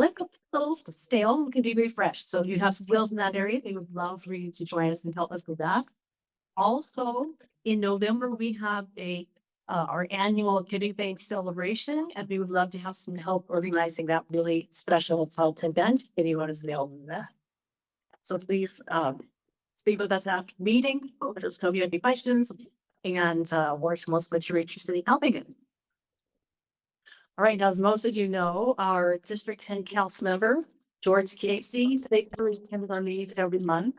like a little stale, can be refreshed. So if you have skills in that area, they would love for you to join us and help us with that. Also, in November, we have our annual Giving Thanks celebration, and we would love to have some help organizing that really special health event. If anyone is available in that. So please speak with us after the meeting. Just if you have any questions, and work most what you're interested in helping it. All right, now, as most of you know, our District 10 Council member, George Casey, faithfully attends our meetings every month.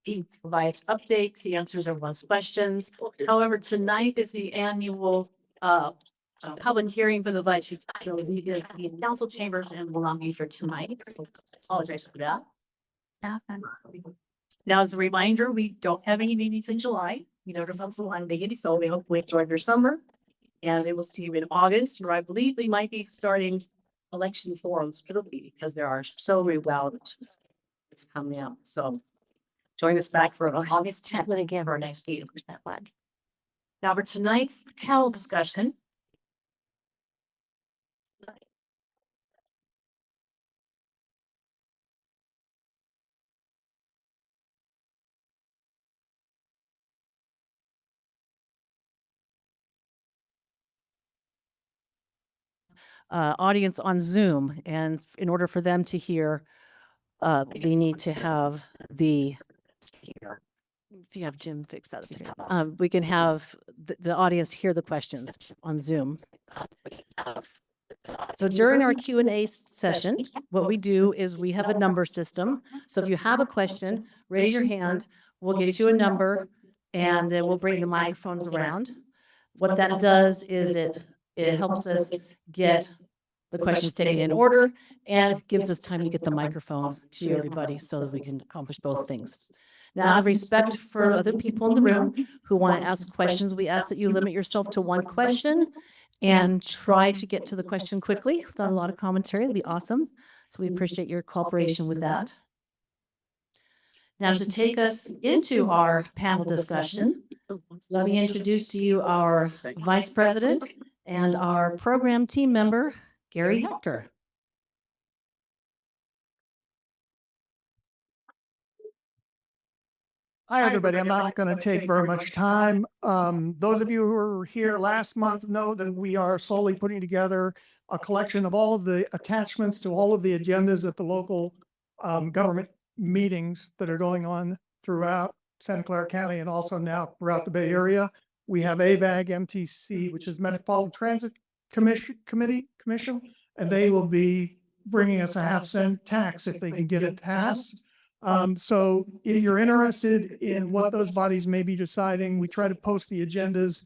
He provides updates, he answers everyone's questions. However, tonight is the annual public hearing for the budget. So he is in council chambers and will not be here tonight. So apologize for that. Now, as a reminder, we don't have any meetings in July. We know there's not full-time meetings, so we hope we enjoy your summer. And they will see you in August, where I believe they might be starting election forums for the meeting because there are so many it's coming out. So join us back for August 10th and again for our next meeting. Now for tonight's panel discussion. Audience on Zoom, and in order for them to hear, we need to have the. If you have Jim fix that, we can have the audience hear the questions on Zoom. So during our Q&A session, what we do is we have a number system. So if you have a question, raise your hand, we'll get you a number, and then we'll bring the microphones around. What that does is it helps us get the questions taken in order, and it gives us time to get the microphone to everybody so that we can accomplish both things. Now, out of respect for other people in the room who want to ask questions, we ask that you limit yourself to one question and try to get to the question quickly without a lot of commentary. That'd be awesome. So we appreciate your cooperation with that. Now, to take us into our panel discussion, let me introduce to you our Vice President and our program team member, Gary Hector. Hi, everybody. I'm not going to take very much time. Those of you who were here last month know that we are slowly putting together a collection of all of the attachments to all of the agendas at the local government meetings that are going on throughout Santa Clara County and also now throughout the Bay Area. We have AVAG MTC, which is Metropolitan Transit Commission, and they will be bringing us a half-cent tax if they can get it passed. So if you're interested in what those bodies may be deciding, we try to post the agendas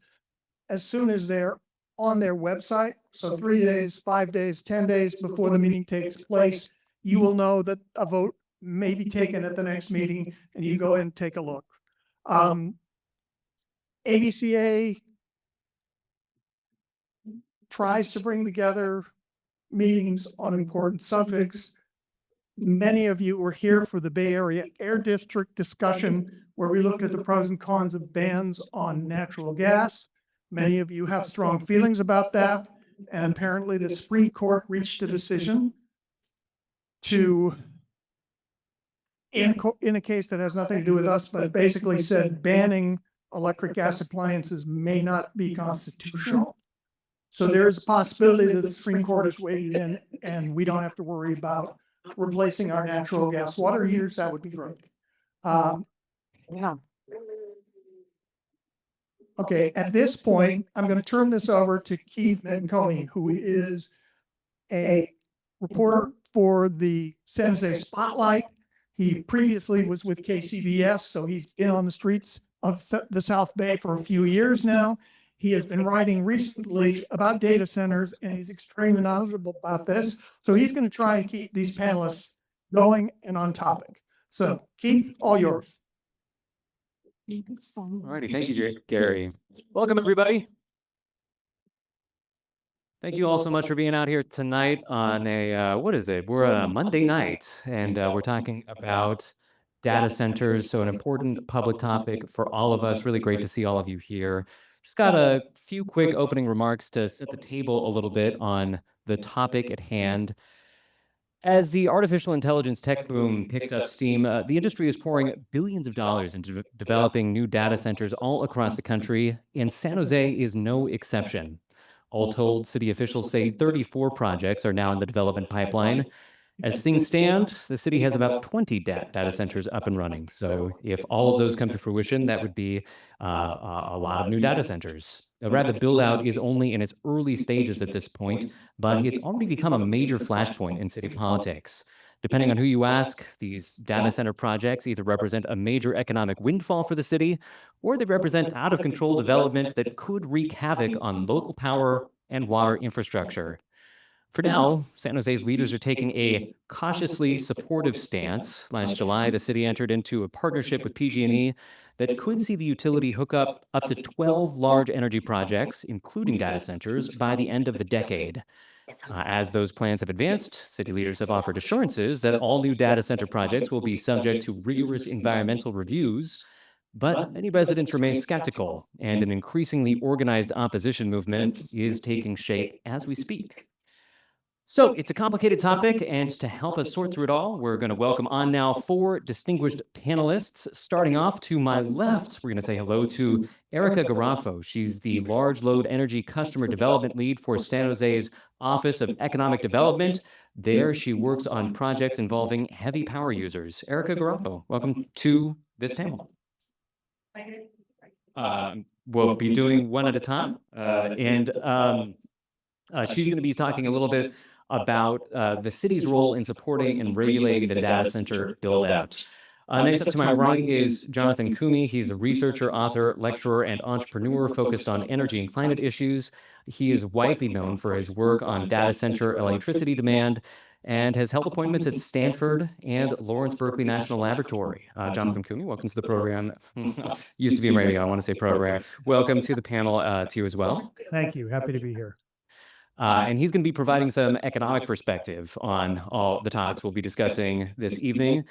as soon as they're on their website. So 3 days, 5 days, 10 days before the meeting takes place, you will know that a vote may be taken at the next meeting, and you go in and take a look. AVCA tries to bring together meetings on important subjects. Many of you were here for the Bay Area Air District discussion, where we looked at the pros and cons of bans on natural gas. Many of you have strong feelings about that, and apparently the Supreme Court reached a decision to, in a case that has nothing to do with us, but it basically said banning electric gas appliances may not be constitutional. So there is a possibility that the Supreme Court has weighed in, and we don't have to worry about replacing our natural gas water heaters. That would be great. Okay, at this point, I'm going to turn this over to Keith Menconi, who is a reporter for the San Jose Spotlight. He previously was with KCBS, so he's been on the streets of the South Bay for a few years now. He has been writing recently about data centers, and he's extremely knowledgeable about this. So he's going to try and keep these panelists going and on topic. So, Keith, all yours. All righty. Thank you, Gary. Welcome, everybody. Thank you all so much for being out here tonight on a, what is it? We're on a Monday night, and we're talking about data centers. So an important public topic for all of us. Really great to see all of you here. Just got a few quick opening remarks to set the table a little bit on the topic at hand. As the artificial intelligence tech boom picks up steam, the industry is pouring billions of dollars into developing new data centers all across the country, and San Jose is no exception. All told, city officials say 34 projects are now in the development pipeline. As things stand, the city has about 20 data centers up and running. So if all of those come to fruition, that would be a lot of new data centers. The rapid build-out is only in its early stages at this point, but it's already become a major flashpoint in city politics. Depending on who you ask, these data center projects either represent a major economic windfall for the city, or they represent out-of-control development that could wreak havoc on local power and water infrastructure. For now, San Jose's leaders are taking a cautiously supportive stance. Last July, the city entered into a partnership with PG&E that could see the utility hook up to 12 large energy projects, including data centers, by the end of the decade. As those plans have advanced, city leaders have offered assurances that all new data center projects will be subject to rigorous environmental reviews. But many residents remain skeptical, and an increasingly organized opposition movement is taking shape as we speak. So it's a complicated topic, and to help us sort through it all, we're going to welcome on now 4 distinguished panelists. Starting off to my left, we're going to say hello to Erica Garoffo. She's the Large Load Energy Customer Development Lead for San Jose's Office of Economic Development. There, she works on projects involving heavy power users. Erica Garoffo, welcome to this panel. We'll be doing one at a time, she's going to be talking a little bit about the city's role in supporting and regulating the data center build-out. Next up to my right is Jonathan Koomey. He's a researcher, author, lecturer, and entrepreneur focused on energy and climate issues. He is widely known for his work on data center electricity demand and has held appointments at Stanford and Lawrence Berkeley National Laboratory. Jonathan Koomey, welcome to the program. Used to be in radio, I want to say program. Welcome to the panel to you as well. Thank you. Happy to be here. And he's going to be providing some economic perspective on all the topics we'll be discussing this evening.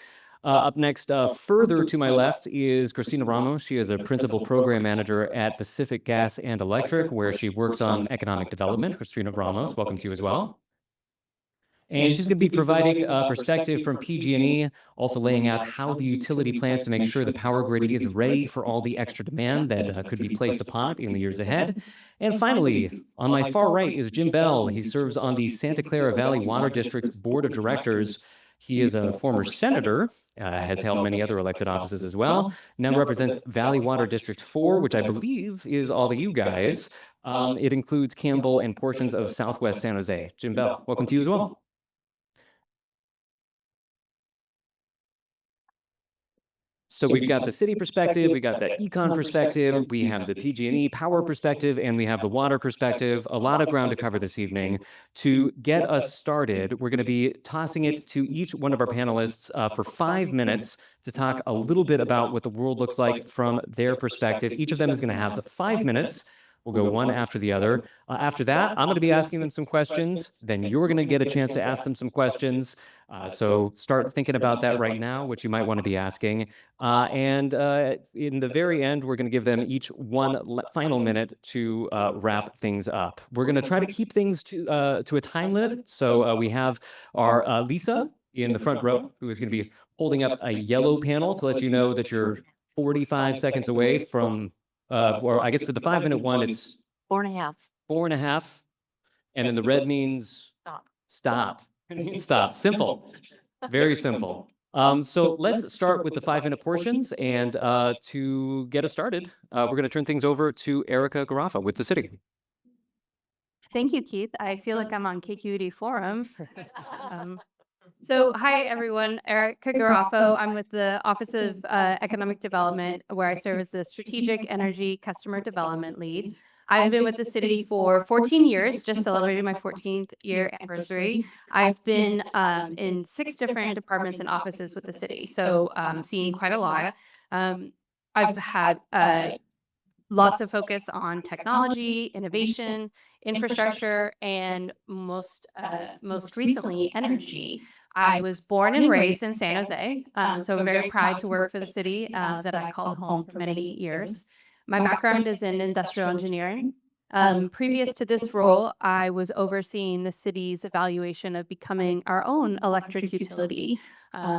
Up next, further to my left, is Christina Ramos. She is a principal program manager at Pacific Gas and Electric, where she works on economic development. Christina Ramos, welcome to you as well. And she's going to be providing a perspective from PG&E, also laying out how the utility plans to make sure the power grid is ready for all the extra demand that could be placed upon it in the years ahead. And finally, on my far right is Jim Beall. He serves on the Santa Clara Valley Water District's Board of Directors. He is a former senator, has held many other elected offices as well, now represents Valley Water District 4, which I believe is all of you guys. It includes Campbell and portions of Southwest San Jose. Jim Beall, welcome to you as well. So we've got the city perspective, we got the econ perspective, we have the PG&E power perspective, and we have the water perspective. A lot of ground to cover this evening. To get us started, we're going to be tossing it to each one of our panelists for 5 minutes to talk a little bit about what the world looks like from their perspective. Each of them is going to have 5 minutes. We'll go one after the other. After that, I'm going to be asking them some questions. Then you're going to get a chance to ask them some questions. So start thinking about that right now, what you might want to be asking. And in the very end, we're going to give them each one final minute to wrap things up. We're going to try to keep things to a time limit. So we have our Lisa in the front row, who is going to be holding up a yellow panel to let you know that you're 45 seconds away from or I guess for the 5-minute one, it's 4.5. 4.5. And then the red means stop. It means stop. Simple. Very simple. So let's start with the 5-minute portions. And to get us started, we're going to turn things over to Erica Garoffo with the city. Thank you, Keith. I feel like I'm on KQED Forum. So hi, everyone. Erica Garoffo. I'm with the Office of Economic Development, where I serve as the Strategic Energy Customer Development Lead. I've been with the city for 14 years, just celebrated my 14th year anniversary. I've been in 6 different departments and offices with the city, so seeing quite a lot. I've had lots of focus on technology, innovation, infrastructure, and most recently, energy. I was born and raised in San Jose, so I'm very proud to work for the city that I called home for many years. My background is in industrial engineering. Previous to this role, I was overseeing the city's evaluation of becoming our own electric utility.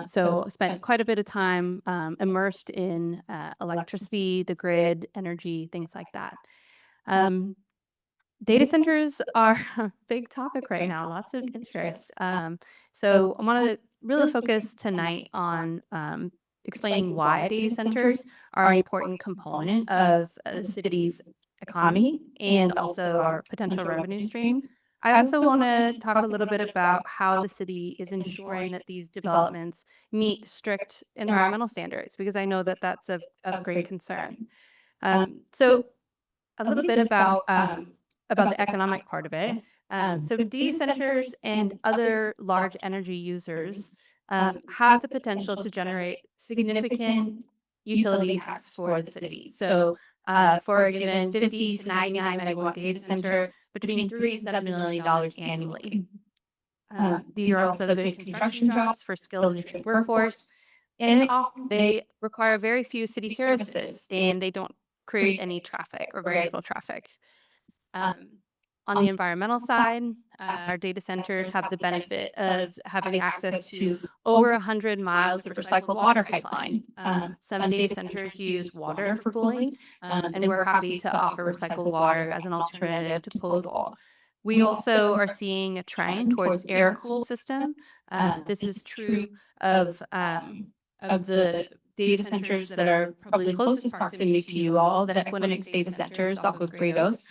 So spent quite a bit of time immersed in electricity, the grid, energy, things like that. Data centers are a big topic right now, lots of interest. So I want to really focus tonight on explaining why data centers are an important component of the city's economy and also our potential revenue stream. I also want to talk a little bit about how the city is ensuring that these developments meet strict environmental standards, because I know that that's of great concern. So a little bit about the economic part of it. So data centers and other large energy users have the potential to generate significant utility tax for the city. So for a given 50 to 99 megawatt data center, between $3 and $7 million annually. These are also good construction jobs for skilled district workforce, and they require very few city services, and they don't create any traffic or very little traffic. On the environmental side, our data centers have the benefit of having access to over 100 miles of recycled water pipeline. Some data centers use water for cooling, and we're happy to offer recycled water as an alternative to potable. We also are seeing a trend towards air-cooled system. This is true of the data centers that are probably closest proximity to you all, the Equinix data centers, off of Kratos.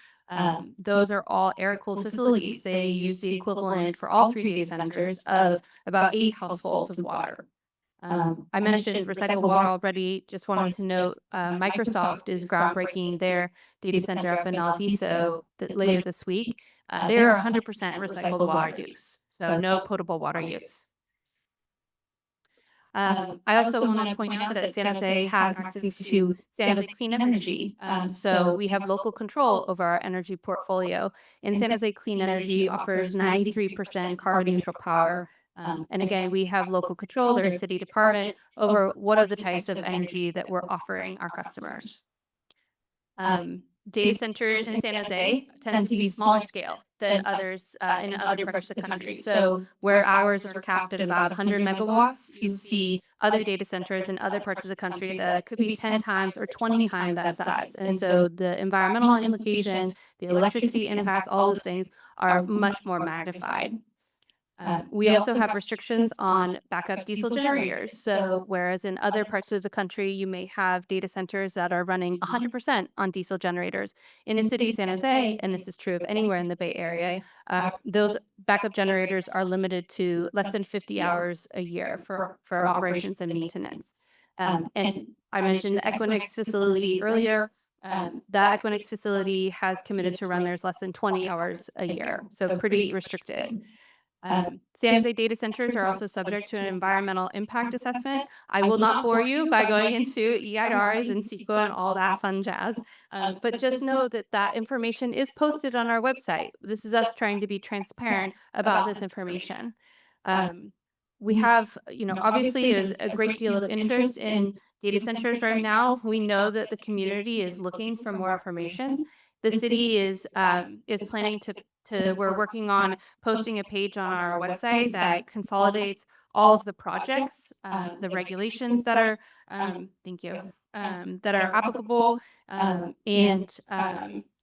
Those are all air-cooled facilities. They use the equivalent for all 3 data centers of about 8 households of water. I mentioned recycled water already. Just wanted to note Microsoft is groundbreaking their data center up in AVCA later this week. They're 100% recycled water use, so no potable water use. I also want to point out that San Jose has access to San Jose Clean Energy. So we have local control over our energy portfolio. And San Jose Clean Energy offers 93% carbon neutral power. And again, we have local control, they're a city department, over what are the types of energy that we're offering our customers. Data centers in San Jose tend to be smaller scale than others in other parts of the country. So where ours are capped at about 100 megawatts, you see other data centers in other parts of the country that could be 10 times or 20 times that size. And so the environmental implications, the electricity impacts, all those things are much more magnified. We also have restrictions on backup diesel generators. So whereas in other parts of the country, you may have data centers that are running 100% on diesel generators. In the city of San Jose, and this is true of anywhere in the Bay Area, those backup generators are limited to less than 50 hours a year for operations and maintenance. And I mentioned the Equinix facility earlier. That Equinix facility has committed to run theirs less than 20 hours a year, so pretty restricted. San Jose data centers are also subject to an environmental impact assessment. I will not bore you by going into EIRs and CEQA and all that fun jazz, but just know that that information is posted on our website. This is us trying to be transparent about this information. We have, obviously there's a great deal of interest in data centers right now. We know that the community is looking for more information. The city is planning we're working on posting a page on our website that consolidates all of the projects, the regulations that are, that are applicable, and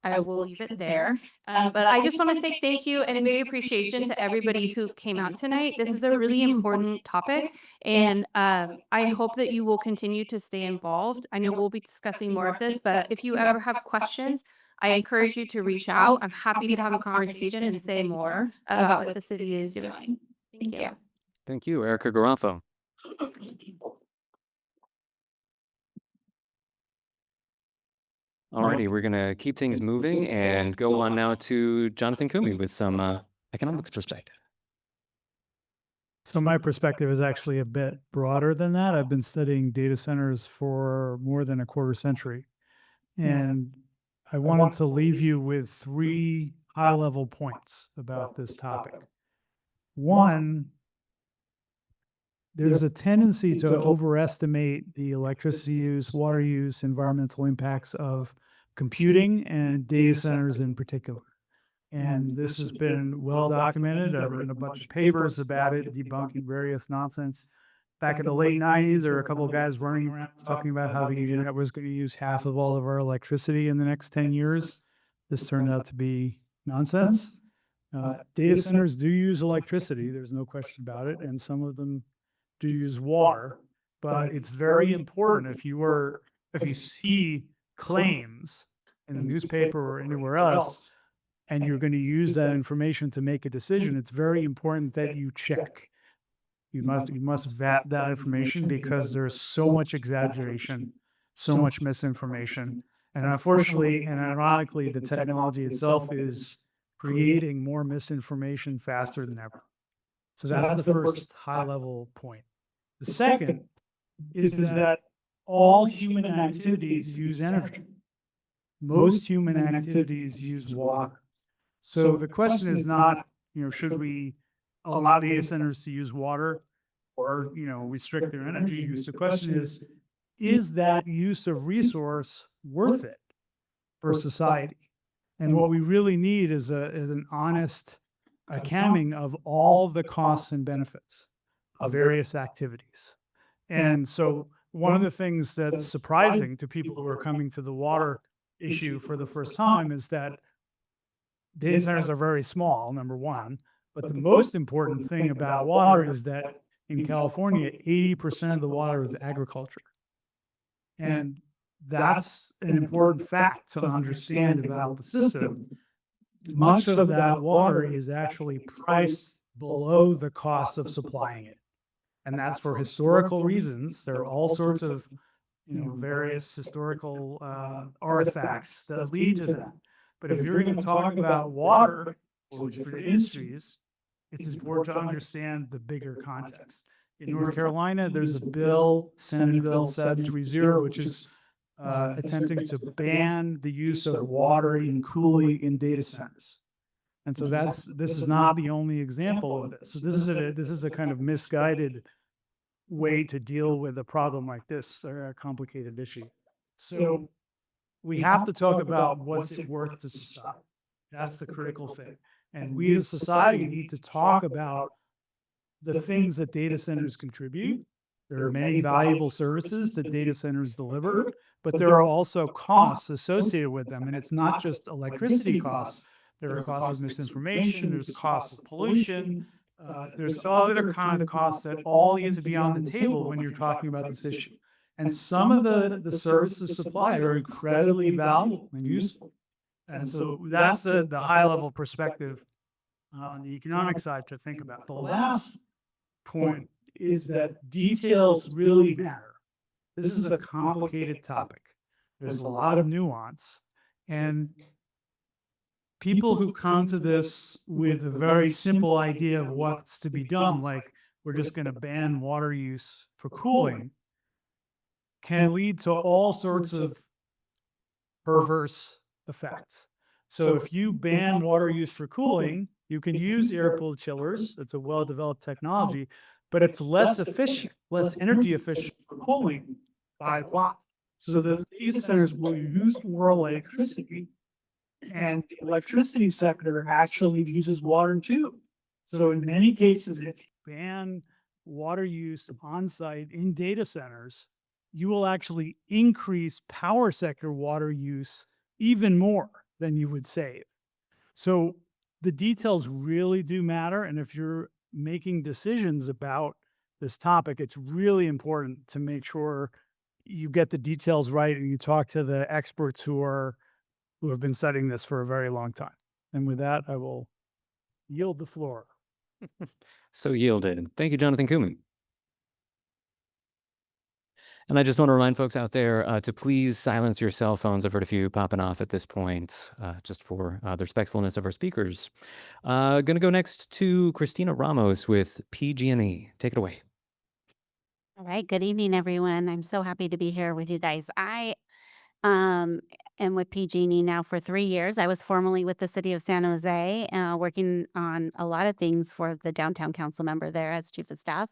I will leave it there. But I just want to say thank you and big appreciation to everybody who came out tonight. This is a really important topic, and I hope that you will continue to stay involved. I know we'll be discussing more of this, but if you ever have questions, I encourage you to reach out. I'm happy to have a conversation and say more about what the city is doing. Thank you. Thank you, Erica Garoffo. Alrighty, we're gonna keep things moving and go on now to Jonathan Koomey with some economics perspective. So my perspective is actually a bit broader than that. I've been studying data centers for more than a quarter century, and I wanted to leave you with 3 high-level points about this topic. One, there's a tendency to overestimate the electricity use, water use, environmental impacts of computing and data centers in particular. And this has been well documented. I've written a bunch of papers about it, debunking various nonsense. Back in the late 90s, there were a couple of guys running around talking about how the internet was going to use half of all of our electricity in the next 10 years. This turned out to be nonsense. Data centers do use electricity. There's no question about it. And some of them do use water. But it's very important if you see claims in the newspaper or anywhere else, and you're going to use that information to make a decision, it's very important that you check. You must vet that information, because there's so much exaggeration, so much misinformation. And unfortunately and ironically, the technology itself is creating more misinformation faster than ever. So that's the first high level point. The second is that all human activities use energy. Most human activities use water. So the question is not, should we allow data centers to use water or, restrict their energy use? The question is that use of resource worth it for society? And what we really need is an honest accounting of all the costs and benefits of various activities. And so one of the things that's surprising to people who are coming to the water issue for the first time is that data centers are very small, number one. But the most important thing about water is that in California, 80% of the water is agriculture. And that's an important fact to understand about the system. Much of that water is actually priced below the cost of supplying it. And that's for historical reasons. There are all sorts of, various historical artifacts that lead to that. But if you're going to talk about water or for industries, it's important to understand the bigger context. In North Carolina, there's a bill, Senate Bill 730, which is attempting to ban the use of water in cooling in data centers. And so this is not the only example of this. So this is a kind of misguided way to deal with a problem like this, or a complicated issue. So we have to talk about what's it worth to society. That's the critical thing. And we as a society need to talk about the things that data centers contribute. There are many valuable services that data centers deliver, but there are also costs associated with them. And it's not just electricity costs. There are costs of misinformation, there's costs of pollution, there's other kind of costs that all need to be on the table when you're talking about this issue. And some of the services supplied are incredibly valuable and useful. And so that's the high level perspective on the economic side to think about. The last point is that details really matter. This is a complicated topic. There's a lot of nuance. And people who come to this with a very simple idea of what's to be done, like we're just going to ban water use for cooling, can lead to all sorts of perverse effects. So if you ban water use for cooling, you can use air-cooled chillers. It's a well-developed technology, but it's less efficient, less energy efficient for cooling by a lot. So the data centers will use more electricity, and the electricity sector actually uses water too. So in many cases, if you ban water use on site in data centers, you will actually increase power sector water use even more than you would save. So the details really do matter. And if you're making decisions about this topic, it's really important to make sure you get the details right and you talk to the experts who have been studying this for a very long time. And with that, I will yield the floor. So yielded. Thank you, Jonathan Koomey. And I just want to remind folks out there to please silence your cell phones. I've heard a few popping off at this point, just for the respectfulness of our speakers. Going to go next to Christina Ramos with PG&E. Take it away. All right. Good evening, everyone. I'm so happy to be here with you guys. I am with PG&E now for 3 years. I was formerly with the city of San Jose, working on a lot of things for the downtown council member there as chief of staff.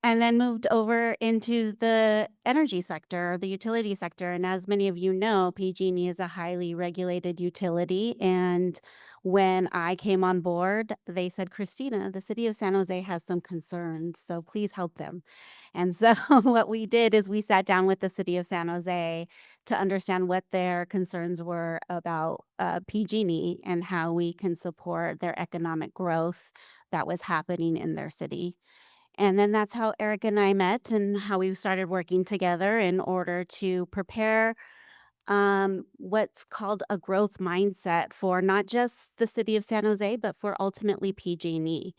and then moved over into the energy sector, the utility sector. And as many of you know, PG&E is a highly regulated utility. And when I came on board, they said, Christina, the city of San Jose has some concerns, so please help them. And so what we did is we sat down with the city of San Jose to understand what their concerns were about PG&E and how we can support their economic growth that was happening in their city. And then that's how Eric and I met and how we started working together in order to prepare what's called a growth mindset for not just the city of San Jose, but for ultimately PG&E.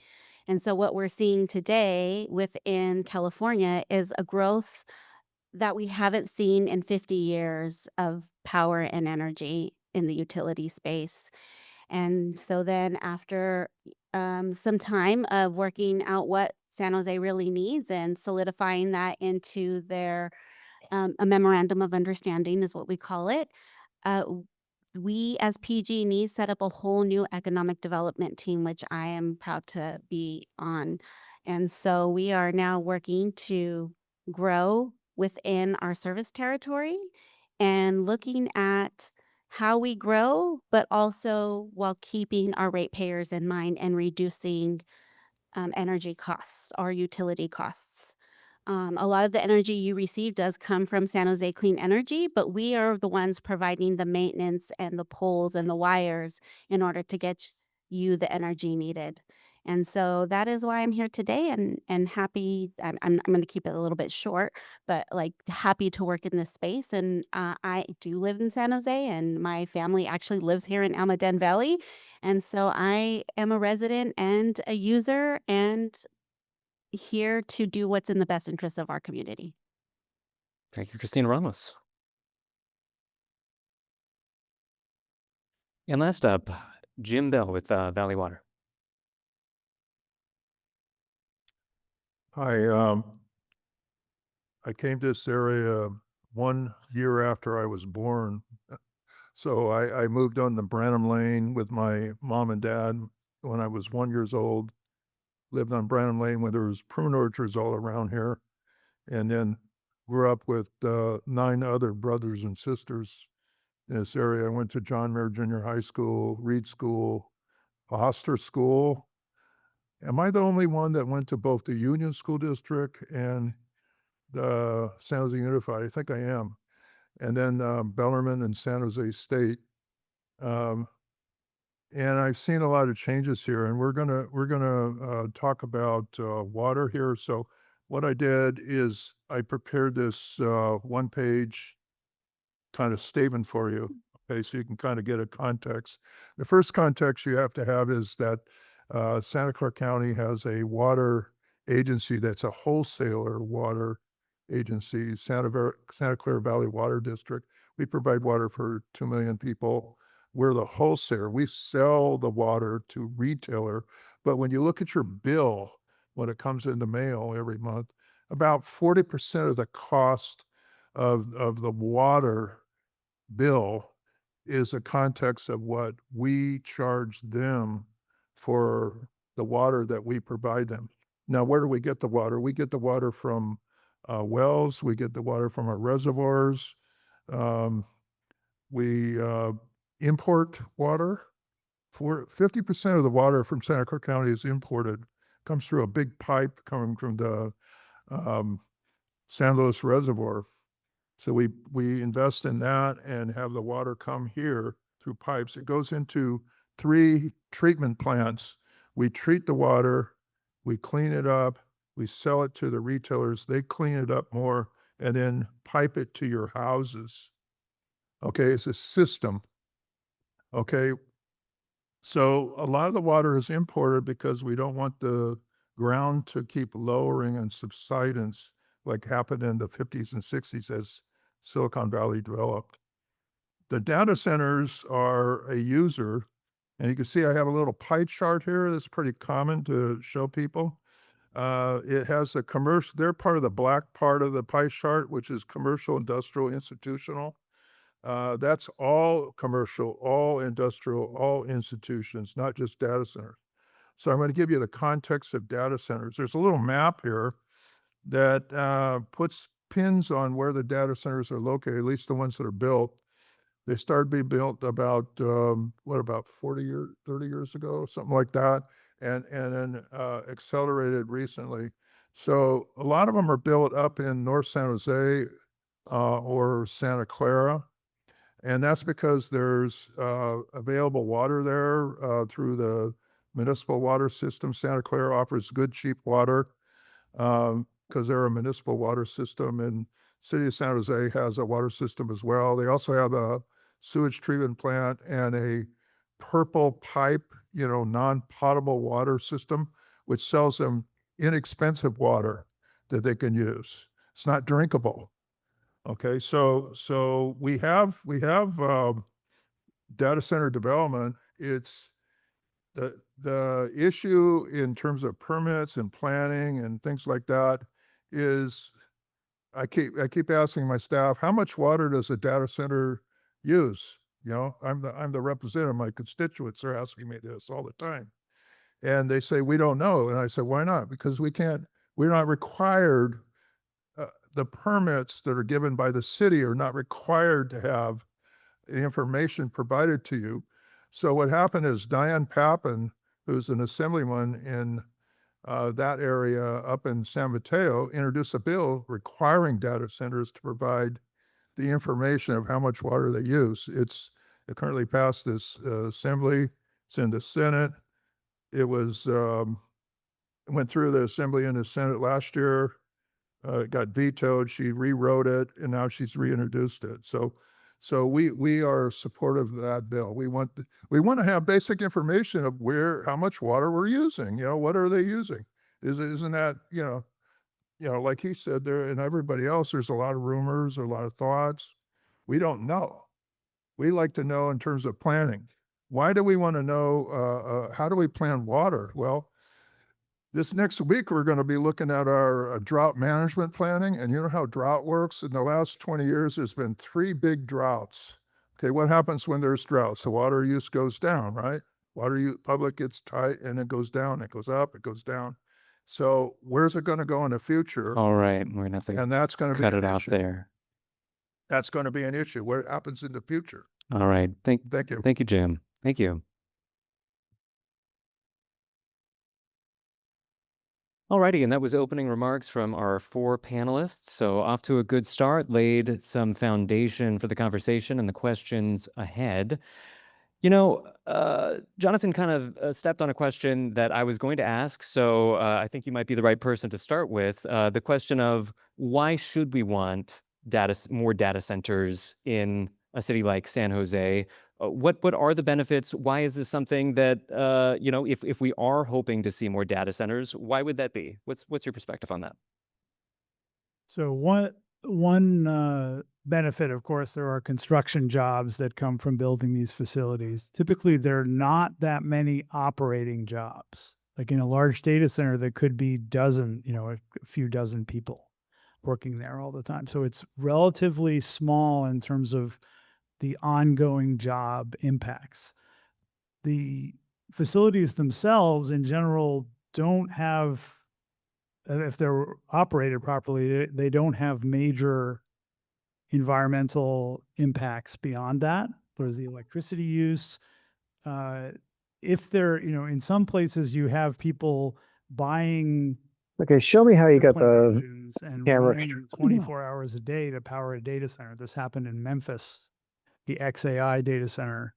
And so what we're seeing today within California is a growth that we haven't seen in 50 years of power and energy in the utility space. And so then after some time of working out what San Jose really needs and solidifying that into their a memorandum of understanding is what we call it. We as PG&E set up a whole new economic development team, which I am proud to be on. And so we are now working to grow within our service territory and looking at how we grow, but also while keeping our ratepayers in mind and reducing energy costs or utility costs. A lot of the energy you receive does come from San Jose Clean Energy, but we are the ones providing the maintenance and the poles and the wires in order to get you the energy needed. And so that is why I'm here today and happy. I'm going to keep it a little bit short, but like happy to work in this space. And I do live in San Jose, and my family actually lives here in Almaden Valley. And so I am a resident and a user and here to do what's in the best interest of our community. Thank you, Christina Ramos. And last up, Jim Beall with Valley Water. Hi, I came to this area 1 year after I was born. So I moved on to Branham Lane with my mom and dad when I was 1 year old. Lived on Branham Lane when there was prune orchards all around here. And then grew up with 9 other brothers and sisters in this area. I went to John Muir Junior High School, Reed School, Foster School. Am I the only one that went to both the Union School District and the San Jose Unified? I think I am. And then Bellarmine and San Jose State. And I've seen a lot of changes here, and we're gonna talk about water here. So what I did is I prepared this 1-page kind of statement for you. Okay, so you can kind of get a context. The first context you have to have is that Santa Clara County has a water agency that's a wholesaler water agency, Santa Clara Valley Water District. We provide water for 2 million people. We're the wholesaler. We sell the water to retailer. But when you look at your bill, when it comes in the mail every month, about 40% of the cost of the water bill is a context of what we charge them for the water that we provide them. Now, where do we get the water? We get the water from wells. We get the water from our reservoirs. We import water. For 50% of the water from Santa Clara County is imported. Comes through a big pipe coming from the San Luis Reservoir. So we invest in that and have the water come here through pipes. It goes into 3 treatment plants. We treat the water, we clean it up, we sell it to the retailers, they clean it up more, and then pipe it to your houses. Okay, it's a system. Okay, so a lot of the water is imported because we don't want the ground to keep lowering in subsidence like happened in the 50s and 60s as Silicon Valley developed. The data centers are a user, and you can see I have a little pie chart here that's pretty common to show people. It has a commercial, they're part of the black part of the pie chart, which is commercial, industrial, institutional. That's all commercial, all industrial, all institutions, not just data centers. So I'm going to give you the context of data centers. There's a little map here that puts pins on where the data centers are located, at least the ones that are built. They started being built about, about 40 years, 30 years ago, something like that, and then accelerated recently. So a lot of them are built up in North San Jose or Santa Clara. And that's because there's available water there through the municipal water system. Santa Clara offers good, cheap water because they're a municipal water system, and City of San Jose has a water system as well. They also have a sewage treatment plant and a purple pipe, non-potable water system, which sells them inexpensive water that they can use. It's not drinkable. Okay, so we have data center development. It's the issue in terms of permits and planning and things like that is I keep asking my staff, how much water does a data center use? I'm the representative. My constituents are asking me this all the time. And they say, we don't know. And I said, why not? Because we're not required, the permits that are given by the city are not required to have the information provided to you. So what happened is Diane Pappin, who's an assemblyman in that area up in San Mateo, introduced a bill requiring data centers to provide the information of how much water they use. It currently passed this assembly. It's in the Senate. It went through the assembly and the Senate last year. It got vetoed. She rewrote it, and now she's reintroduced it. So we are supportive of that bill. We want to have basic information of how much water we're using. What are they using? Isn't that like he said there, and everybody else? There's a lot of rumors, a lot of thoughts. We don't know. We like to know in terms of planning. Why do we want to know? How do we plan water? Well, this next week, we're going to be looking at our drought management planning. And you know how drought works? In the last 20 years, there's been 3 big droughts. Okay, what happens when there's droughts? The water use goes down, right? Public gets tight and it goes down, it goes up, it goes down. So where's it going to go in the future? All right, we're gonna have to And that's going to cut be it an out issue. there. That's going to be an issue. Where it happens in the future. All right, Thank you. thank you, Jim. Thank you. Alrighty, and that was opening remarks from our 4 panelists. So off to a good start, laid some foundation for the conversation and the questions ahead. Jonathan kind of stepped on a question that I was going to ask, so I think you might be the right person to start with. The question of why should we want more data centers in a city like San Jose? What are the benefits? Why is this something that if we are hoping to see more data centers, why would that be? What's your perspective on that? So one benefit, of course, there are construction jobs that come from building these facilities. Typically, there are not that many operating jobs. Like in a large data center, there could be a few dozen people working there all the time. So it's relatively small in terms of the ongoing job impacts. The facilities themselves, in general, don't have, if they're operated properly, they don't have major environmental impacts beyond that. There's the electricity use. If they're, in some places you have people buying. Okay, show me how you got the and camera. running 24 hours a day to power a data center. This happened in Memphis, the XAI data center.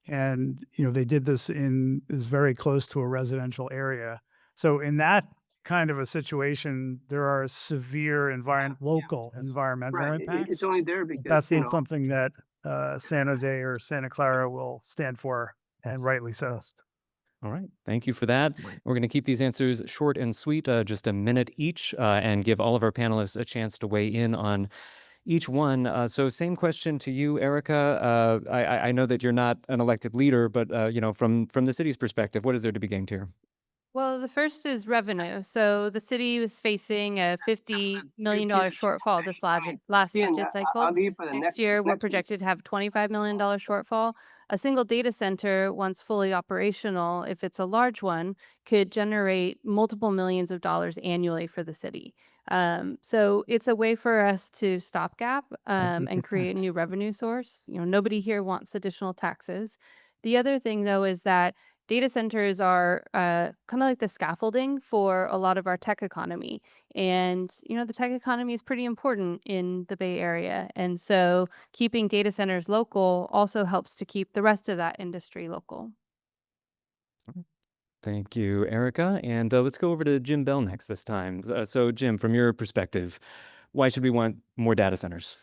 And, they did this is very close to a residential area. So in that kind of a situation, there are severe local environmental impacts. It's only there because That's not something that San Jose or Santa Clara will stand for, and rightly so. All right. Thank you for that. We're going to keep these answers short and sweet, just a minute each, and give all of our panelists a chance to weigh in on each one. So same question to you, Erica. I know that you're not an elected leader, but from the city's perspective, what is there to be gained here? Well, the first is revenue. So the city was facing a $50 million shortfall this last budget cycle. Next year, we're projected to have $25 million shortfall. A single data center, once fully operational, if it's a large one, could generate multiple millions of dollars annually for the city. So it's a way for us to stopgap and create a new revenue source. Nobody here wants additional taxes. The other thing, though, is that data centers are kind of like the scaffolding for a lot of our tech economy. And, the tech economy is pretty important in the Bay Area. And so keeping data centers local also helps to keep the rest of that industry local. Thank you, Erica. And let's go over to Jim Beall next this time. So, Jim, from your perspective, why should we want more data centers?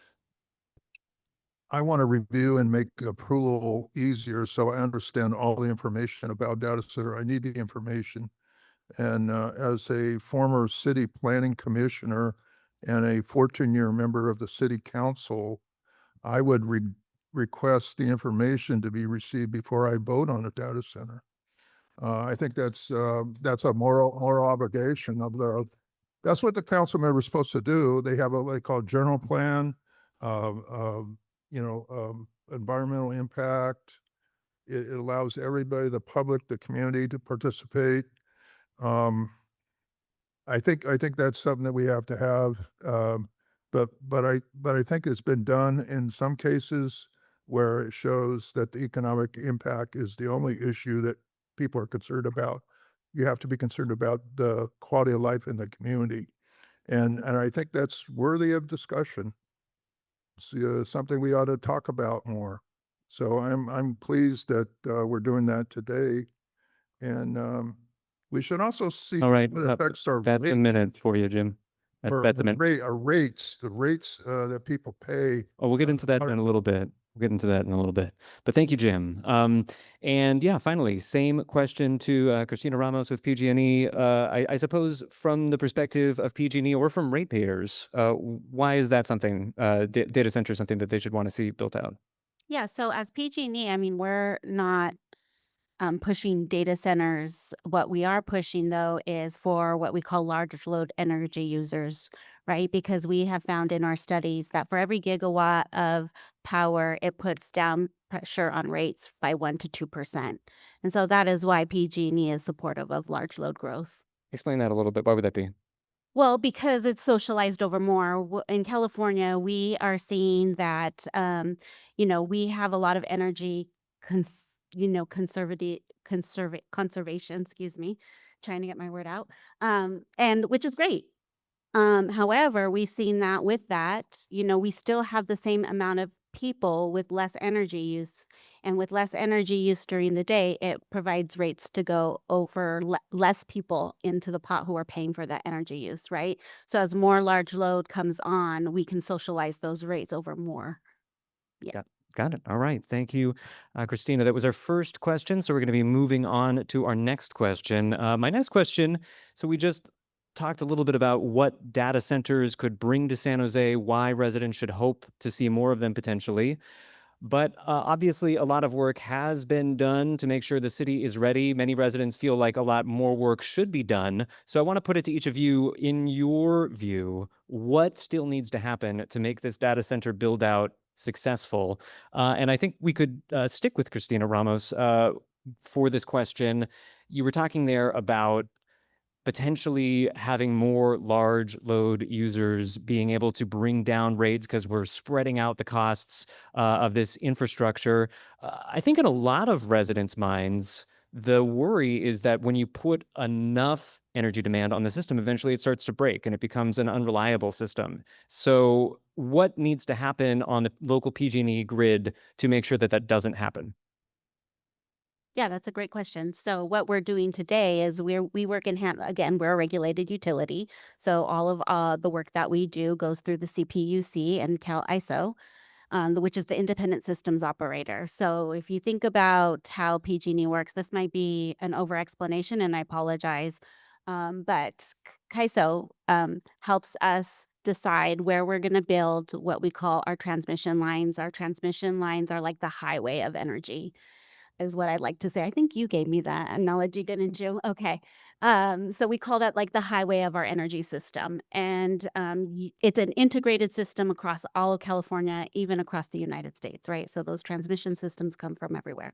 I want to review and make approval easier so I understand all the information about data center. I need the information. And as a former city planning commissioner and a 14-year member of the city council, I would request the information to be received before I vote on a data center. I think that's a moral obligation that's what the council member is supposed to do. They have what they call general plan, environmental impact. It allows everybody, the public, the community to participate. I think that's something that we have to have. But I think it's been done in some cases where it shows that the economic impact is the only issue that people are concerned about. You have to be concerned about the quality of life in the community. And I think that's worthy of discussion. It's something we ought to talk about more. So I'm pleased that we're doing that today. And we should also see All right, what affects our that's a rate, minute for you, Jim. That's a minute. our rates, the rates that people pay. Oh, we'll get into that in a little bit. But thank you, Jim. And yeah, finally, same question to Christina Ramos with PG&E. I suppose from the perspective of PG&E or from ratepayers, why is that something, data center, something that they should want to see built out? Yeah, so as PG&E, I mean, we're not pushing data centers. What we are pushing, though, is for what we call large load energy users, right? Because we have found in our studies that for every gigawatt of power, it puts down pressure on rates by 1% to 2%. And so that is why PG&E is supportive of large load growth. Explain that a little bit. Why would that be? Well, because it's socialized over more. In California, we are seeing that, we have a lot of energy, conservation, excuse me, trying to get my word out, and which is great. However, we've seen that with that, we still have the same amount of people with less energy use. And with less energy use during the day, it provides rates to go over less people into the pot who are paying for that energy use, right? So as more large load comes on, we can socialize those rates over more. Yeah. Got it. All right. Thank you, Christina. That was our first question. So we're going to be moving on to our next question. My next question, so we just talked a little bit about what data centers could bring to San Jose, why residents should hope to see more of them potentially. But obviously, a lot of work has been done to make sure the city is ready. Many residents feel like a lot more work should be done. So I want to put it to each of you, in your view, what still needs to happen to make this data center build out successful? And I think we could stick with Christina Ramos for this question. You were talking there about potentially having more large load users being able to bring down rates because we're spreading out the costs of this infrastructure. I think in a lot of residents' minds, the worry is that when you put enough energy demand on the system, eventually it starts to break and it becomes an unreliable system. So what needs to happen on the local PG&E grid to make sure that that doesn't happen? Yeah, that's a great question. So what we're doing today is we work in hand. Again, we're a regulated utility. So all of the work that we do goes through the CPUC and Cal ISO, which is the independent systems operator. So if you think about how PG&E works, this might be an over explanation and I apologize. But CAISO helps us decide where we're going to build what we call our transmission lines. Our transmission lines are like the highway of energy. is what I'd like to say. I think you gave me that analogy, didn't you? Okay. So we call that like the highway of our energy system. And it's an integrated system across all of California, even across the United States, right? So those transmission systems come from everywhere.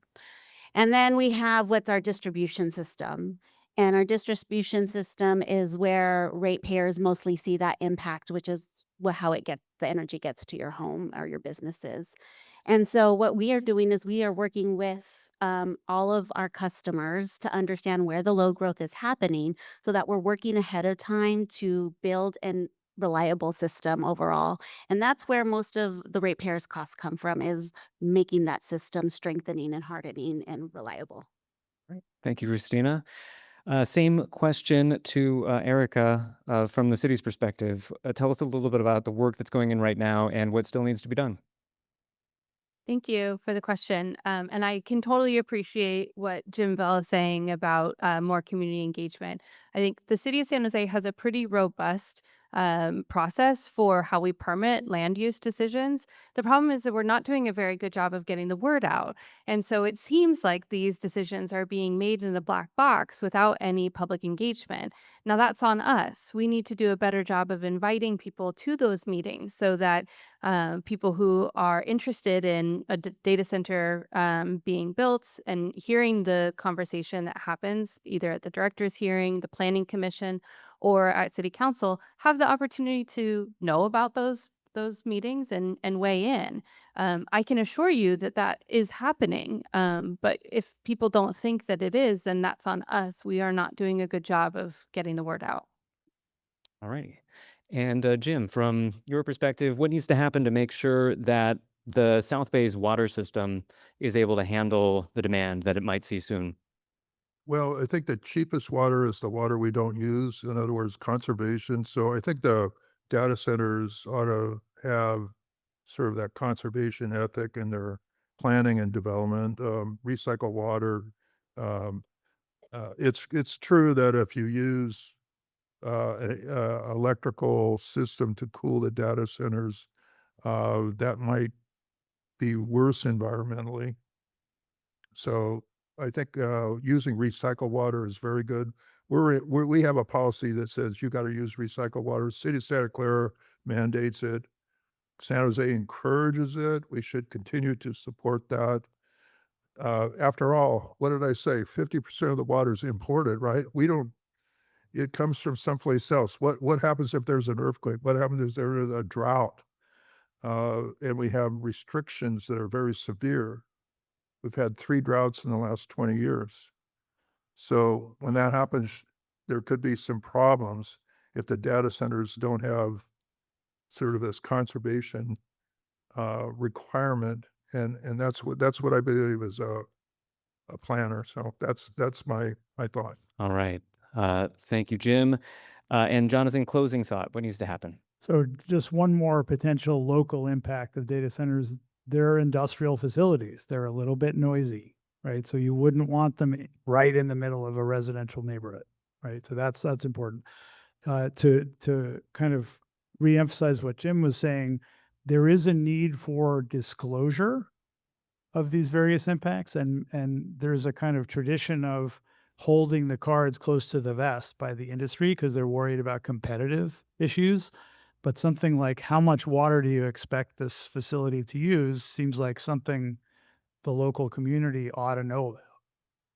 And then we have what's our distribution system. And our distribution system is where ratepayers mostly see that impact, which is how the energy gets to your home or your businesses. And so what we are doing is we are working with all of our customers to understand where the load growth is happening so that we're working ahead of time to build an reliable system overall. And that's where most of the ratepayers costs come from, is making that system strengthening and hardening and reliable. Thank you, Christina. Same question to Erica from the city's perspective. Tell us a little bit about the work that's going in right now and what still needs to be done. Thank you for the question. And I can totally appreciate what Jim Beall is saying about more community engagement. I think the city of San Jose has a pretty robust process for how we permit land use decisions. The problem is that we're not doing a very good job of getting the word out. And so it seems like these decisions are being made in a black box without any public engagement. Now, that's on us. We need to do a better job of inviting people to those meetings so that people who are interested in a data center being built and hearing the conversation that happens either at the director's hearing, the planning commission, or at city council have the opportunity to know about those meetings and weigh in. I can assure you that that is happening. But if people don't think that it is, then that's on us. We are not doing a good job of getting the word out. All righty. And Jim, from your perspective, what needs to happen to make sure that the South Bay's water system is able to handle the demand that it might see soon? Well, I think the cheapest water is the water we don't use. In other words, conservation. So I think the data centers ought to have sort of that conservation ethic in their planning and development. Recycle water. Um, it's true that if you use electrical system to cool the data centers, that might be worse environmentally. So I think using recycled water is very good. We have a policy that says you got to use recycled water. City of Santa Clara mandates it. San Jose encourages it. We should continue to support that. After all, what did I say? 50% of the water is imported, right? We don't. It comes from someplace else. What happens if there's an earthquake? What happens if there is a drought? And we have restrictions that are very severe. We've had 3 droughts in the last 20 years. So when that happens, there could be some problems if the data centers don't have sort of this conservation requirement. And that's what I believe is a planner. So that's my thought. All right. Thank you, Jim. And Jonathan, closing thought. What needs to happen? So just one more potential local impact of data centers. They're industrial facilities. They're a little bit noisy, right? So you wouldn't want them right in the middle of a residential neighborhood, right? So that's important. To kind of reemphasize what Jim was saying, there is a need for disclosure of these various impacts, and there's a kind of tradition of holding the cards close to the vest by the industry because they're worried about competitive issues. But something like how much water do you expect this facility to use seems like something the local community ought to know about,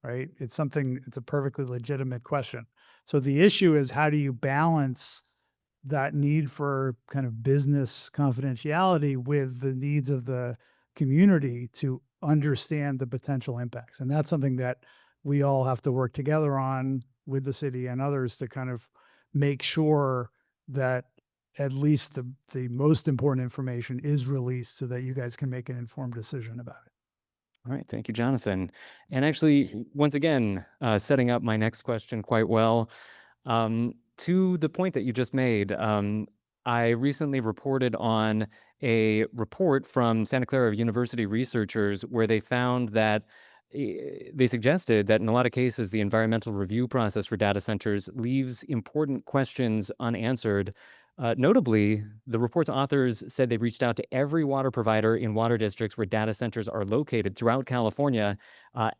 right? It's a perfectly legitimate question. So the issue is, how do you balance that need for kind of business confidentiality with the needs of the community to understand the potential impacts? And that's something that we all have to work together on with the city and others to kind of make sure that at least the most important information is released so that you guys can make an informed decision about it. All right. Thank you, Jonathan. And actually, once again, setting up my next question quite well. To the point that you just made, I recently reported on a report from Santa Clara University researchers where they found that they suggested that in a lot of cases, the environmental review process for data centers leaves important questions unanswered Notably, the report's authors said they reached out to every water provider in water districts where data centers are located throughout California,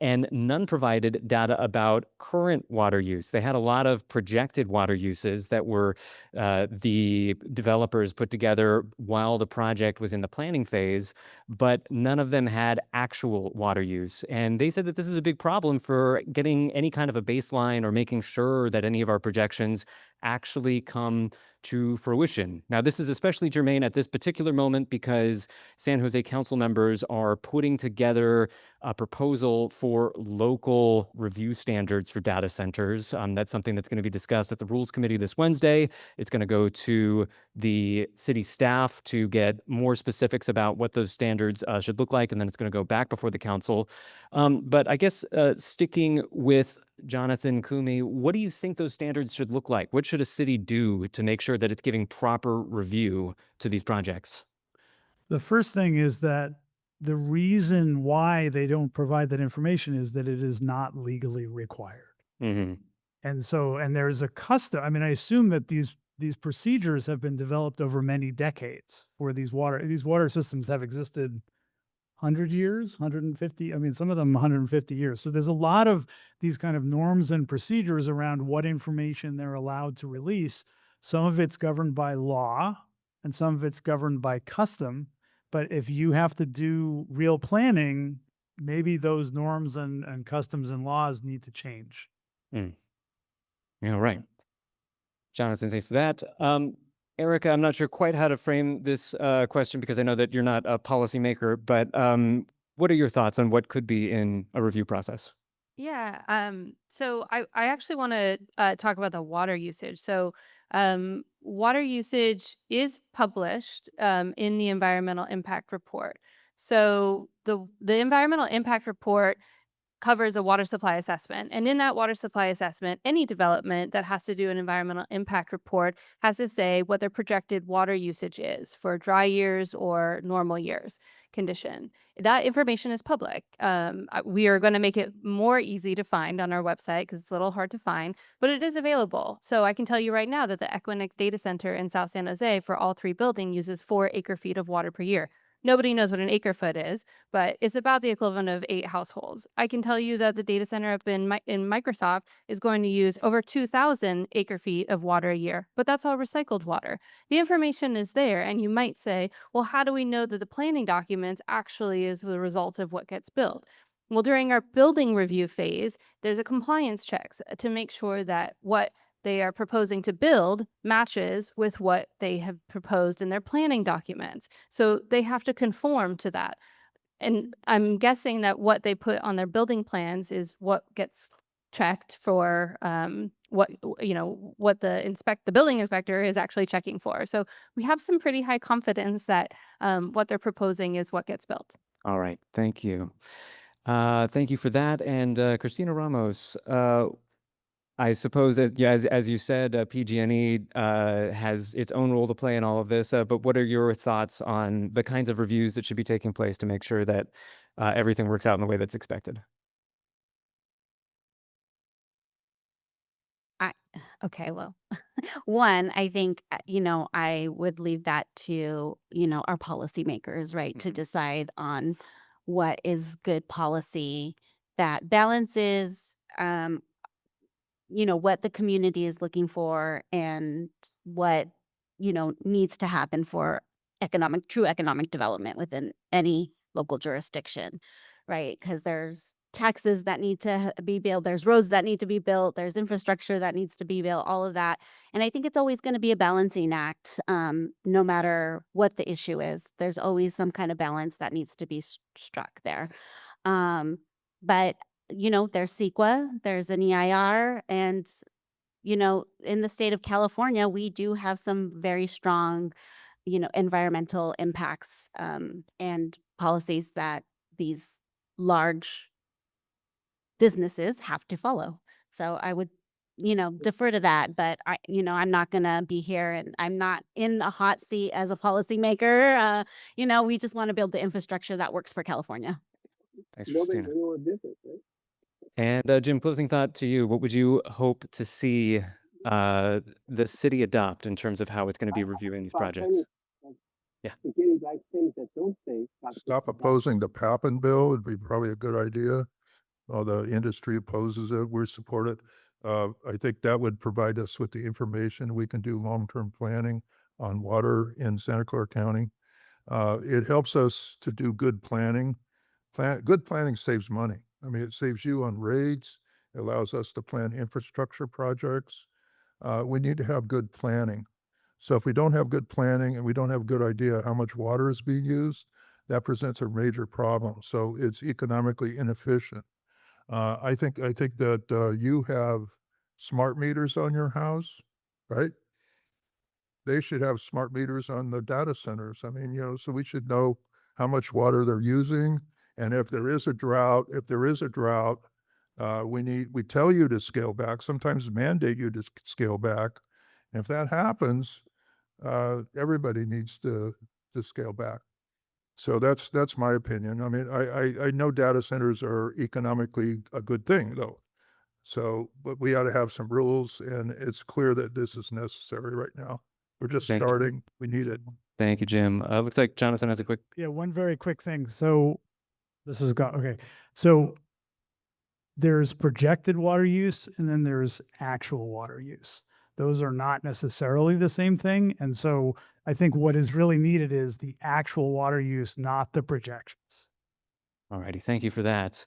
and none provided data about current water use. They had a lot of projected water uses that were the developers put together while the project was in the planning phase, but none of them had actual water use. And they said that this is a big problem for getting any kind of a baseline or making sure that any of our projections actually come to fruition. Now, this is especially germane at this particular moment because San Jose council members are putting together a proposal for local review standards for data centers. That's something that's going to be discussed at the Rules Committee this Wednesday. It's going to go to the city staff to get more specifics about what those standards should look like, and then it's going to go back before the council. But I guess sticking with Jonathan Koomey, what do you think those standards should look like? What should a city do to make sure that it's giving proper review to these projects? The first thing is that the reason why they don't provide that information is that it is not legally required. Mm-hmm. And there's a custom. I mean, I assume that these procedures have been developed over many decades where these water systems have existed 100 years, 150. I mean, some of them 150 years. So there's a lot of these kind of norms and procedures around what information they're allowed to release. Some of it's governed by law and some of it's governed by custom. But if you have to do real planning, maybe those norms and customs and laws need to change. Yeah, right. Jonathan, thanks for that. Erica, I'm not sure quite how to frame this question because I know that you're not a policymaker, but what are your thoughts on what could be in a review process? Yeah. So I actually want to talk about the water usage. So water usage is published in the environmental impact report. So the environmental impact report covers a water supply assessment. And in that water supply assessment, any development that has to do an environmental impact report has to say what their projected water usage is for dry years or normal years condition. That information is public. We are going to make it more easy to find on our website because it's a little hard to find, but it is available. So I can tell you right now that the Equinix data center in South San Jose for all 3 buildings uses 4 acre-feet of water per year. Nobody knows what an acre-foot is, but it's about the equivalent of 8 households. I can tell you that the data center up in Microsoft is going to use over 2,000 acre-feet of water a year, but that's all recycled water. The information is there, and you might say, well, how do we know that the planning documents actually is the result of what gets built? Well, during our building review phase, there's a compliance checks to make sure that what they are proposing to build matches with what they have proposed in their planning documents. So they have to conform to that. And I'm guessing that what they put on their building plans is what gets checked for what the building inspector is actually checking for. So we have some pretty high confidence that what they're proposing is what gets built. All right. Thank you. Thank you for that. And Christina Ramos, I suppose, as you said, PG&E has its own role to play in all of this. But what are your thoughts on the kinds of reviews that should be taking place to make sure that everything works out in the way that's expected? Okay, well, one, I think, I would leave that to, our policymakers, right, to decide on what is good policy that balances, what the community is looking for and what, needs to happen for true economic development within any local jurisdiction, right? Because there's taxes that need to be built, there's roads that need to be built, there's infrastructure that needs to be built, all of that. And I think it's always going to be a balancing act, no matter what the issue is. There's always some kind of balance that needs to be struck there. But there's CEQA, there's an EIR, and, in the state of California, we do have some very strong, environmental impacts and policies that these large businesses have to follow. So I would, defer to that, but I'm not going to be here and I'm not in a hot seat as a policymaker. We just want to build the infrastructure that works for California. Thanks, Christina. And Jim, closing thought to you. What would you hope to see the city adopt in terms of how it's going to be reviewing these projects? Yeah. Stop opposing the Pappen bill would be probably a good idea. All the industry opposes it, we support it. I think that would provide us with the information. We can do long-term planning on water in Santa Clara County. It helps us to do good planning. Good planning saves money. I mean, it saves you on rates. It allows us to plan infrastructure projects. We need to have good planning. So if we don't have good planning and we don't have a good idea how much water is being used, that presents a major problem. So it's economically inefficient. I think that you have smart meters on your house, right? They should have smart meters on the data centers. I mean, so we should know how much water they're using. And if there is a drought, we tell you to scale back, sometimes mandate you to scale back. And if that happens, everybody needs to scale back. So that's my opinion. I mean, I know data centers are economically a good thing though. So, but we ought to have some rules, and it's clear that this is necessary right now. We're just Thank you. starting. We need it. Thank you, Jim. Looks like Jonathan has a quick. Yeah, one very quick thing. So this is okay. So there's projected water use and then there's actual water use. Those are not necessarily the same thing. And so I think what is really needed is the actual water use, not the projections. All righty. Thank you for that.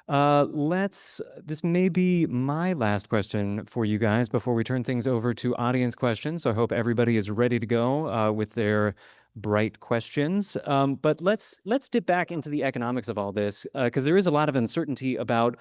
This may be my last question for you guys before we turn things over to audience questions. So I hope everybody is ready to go with their bright questions. But let's dip back into the economics of all this because there is a lot of uncertainty about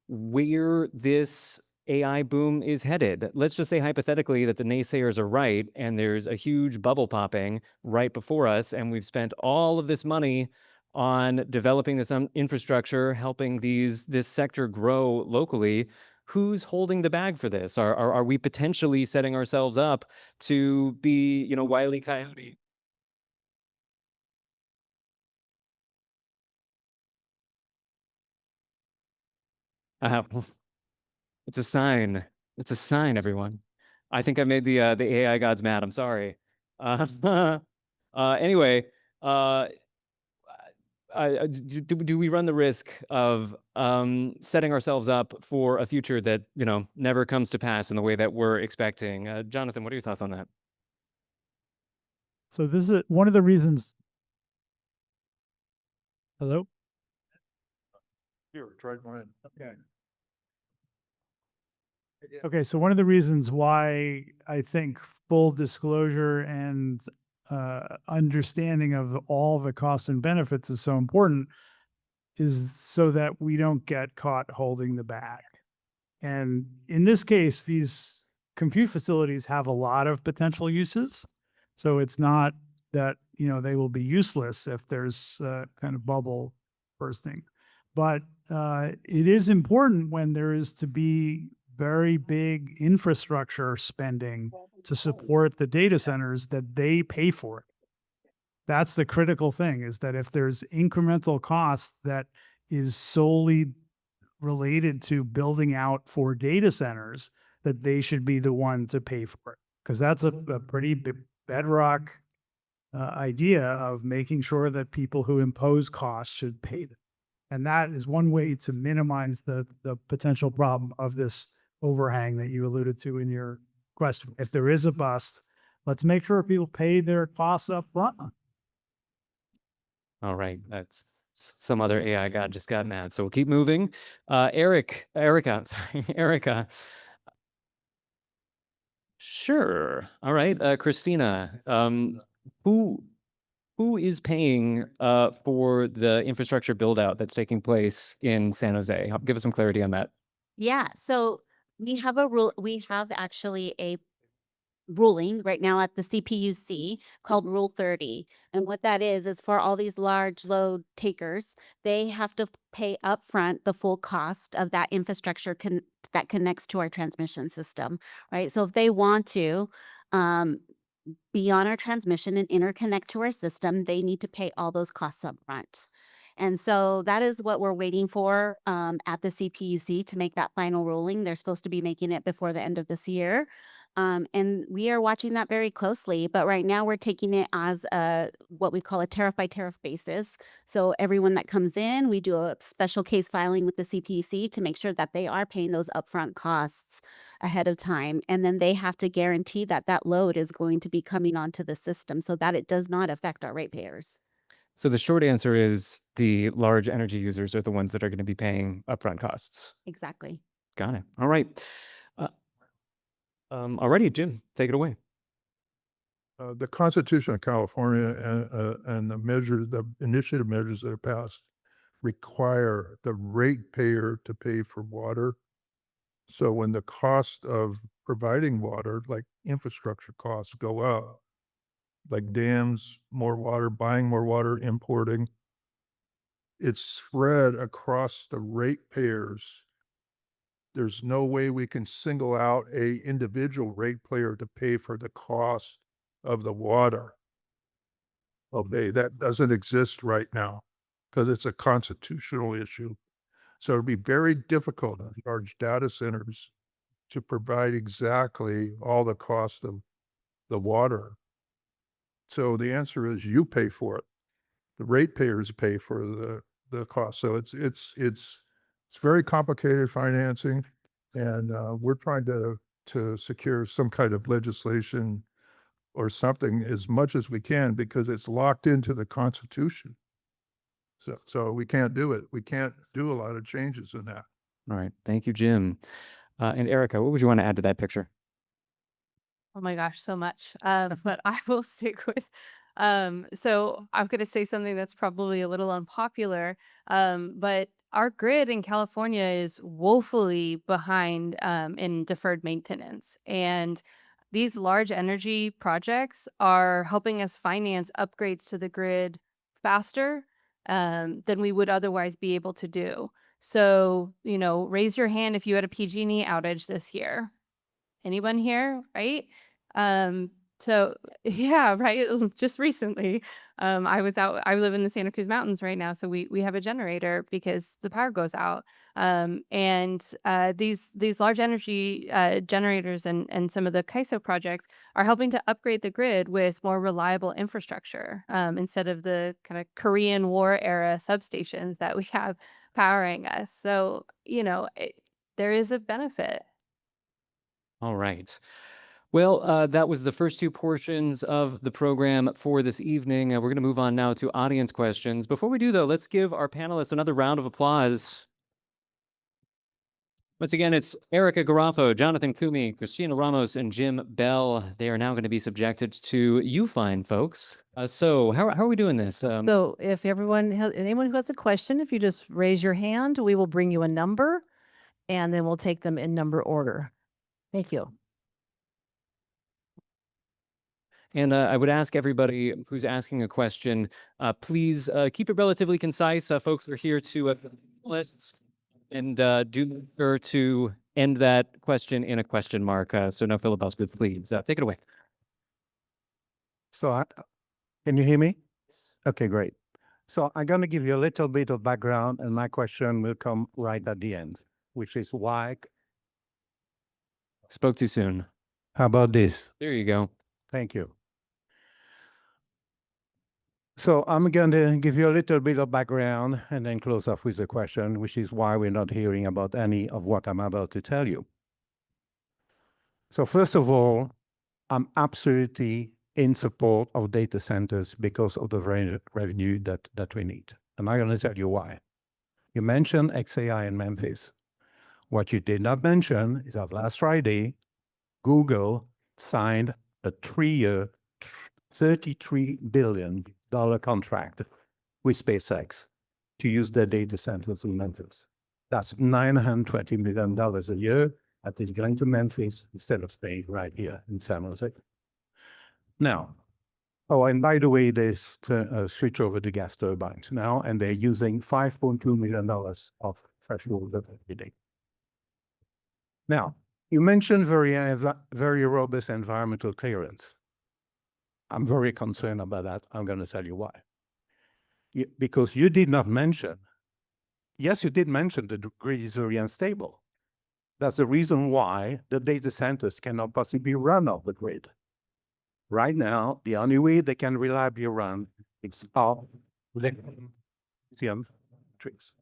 where this AI boom is headed. Let's just say hypothetically that the naysayers are right and there's a huge bubble popping right before us and we've spent all of this money on developing this infrastructure, helping this sector grow locally. Who's holding the bag for this? Are we potentially setting ourselves up to be, Wile E. Coyote? It's a sign. It's a sign, everyone. I think I made the AI gods mad. I'm sorry. Anyway, do we run the risk of setting ourselves up for a future that never comes to pass in the way that we're expecting? Jonathan, what are your thoughts on that? So this is one of the reasons. Hello? Here, try mine. Okay. Okay, so one of the reasons why I think full disclosure and understanding of all the costs and benefits is so important is so that we don't get caught holding the bag. And in this case, these compute facilities have a lot of potential uses. So it's not that, they will be useless if there's kind of bubble bursting. But it is important when there is to be very big infrastructure spending to support the data centers that they pay for it. That's the critical thing, is that if there's incremental cost that is solely related to building out for data centers, that they should be the one to pay for it. Because that's a pretty bedrock idea of making sure that people who impose costs should pay them. And that is one way to minimize the potential problem of this overhang that you alluded to in your question. If there is a bust, let's make sure people pay their costs up front. All right. That's some other AI god just got mad. So we'll keep moving. Erica. Sure. All right. Christina, who is paying for the infrastructure build out that's taking place in San Jose? Give us some clarity on that. Yeah, so we have a rule. We have actually a ruling right now at the CPUC called Rule 30. And what that is for all these large load takers, they have to pay upfront the full cost of that infrastructure that connects to our transmission system, right? So if they want to be on our transmission and interconnect to our system, they need to pay all those costs upfront. And so that is what we're waiting for at the CPUC to make that final ruling. They're supposed to be making it before the end of this year. And we are watching that very closely. But right now we're taking it as what we call a tariff by tariff basis. So everyone that comes in, we do a special case filing with the CPUC to make sure that they are paying those upfront costs ahead of time. And then they have to guarantee that that load is going to be coming onto the system so that it does not affect our ratepayers. So the short answer is the large energy users are the ones that are going to be paying upfront costs. Exactly. Got it. All right. Alrighty, Jim, take it away. The Constitution of California and the initiative measures that are passed require the ratepayer to pay for water. So when the cost of providing water, like infrastructure costs, go up, like dams, more water, buying more water, importing, it's spread across the ratepayers. There's no way we can single out a individual ratepayer to pay for the cost of the water. Okay, that doesn't exist right now because it's a constitutional issue. So it'd be very difficult to charge data centers to provide exactly all the cost of the water. So the answer is you pay for it. The ratepayers pay for the cost. So it's very complicated financing, and we're trying to secure some kind of legislation or something as much as we can because it's locked into the Constitution. So we can't do it. We can't do a lot of changes in that. All right. Thank you, Jim. And Erica, what would you want to add to that picture? Oh my gosh, so much. But I will stick with, so I'm going to say something that's probably a little unpopular, but our grid in California is woefully behind in deferred maintenance. And these large energy projects are helping us finance upgrades to the grid faster than we would otherwise be able to do. So, raise your hand if you had a PG&E outage this year. Anyone here, right? So yeah, right. Just recently, I live in the Santa Cruz Mountains right now. So we have a generator because the power goes out. And these large energy generators and some of the CAISO projects are helping to upgrade the grid with more reliable infrastructure instead of the kind of Korean War era substations that we have powering us. So, there is a benefit. All right. Well, that was the first two portions of the program for this evening. We're going to move on now to audience questions. Before we do, though, let's give our panelists another round of applause. Once again, it's Erica Garoffo, Jonathan Koomey, Christina Ramos, and Jim Beall. They are now going to be subjected to you fine folks. So how are we doing this? So if anyone who has a question, if you just raise your hand, we will bring you a number and then we'll take them in number order. Thank you. And I would ask everybody who's asking a question, please keep it relatively concise. Folks are here to lists and do make sure to end that question in a question mark. So no filibusters, please. Take it away. So can you hear me? Okay, great. So I'm going to give you a little bit of background and my question will come right at the end, which is why. Spoke too soon. How about this? There you go. Thank you. So I'm going to give you a little bit of background and then close off with a question, which is why we're not hearing about any of what I'm about to tell you. So first of all, I'm absolutely in support of data centers because of the revenue that we need. And I'm going to tell you why. You mentioned XAI in Memphis. What you did not mention is that last Friday, Google signed a 3-year, $33 billion contract with SpaceX to use their data centers in Memphis. That's $920 million a year that is going to Memphis instead of staying right here in San Jose. Now, and by the way, they switch over to gas turbines now, and they're using $5.2 million of fresh water every day. Now, you mentioned very robust environmental clearance. I'm very concerned about that. I'm going to tell you why. Because you did not mention, yes, you did mention the grid is very unstable. That's the reason why the data centers cannot possibly run off the grid. Right now, the only way they can reliably run is off lithium trees.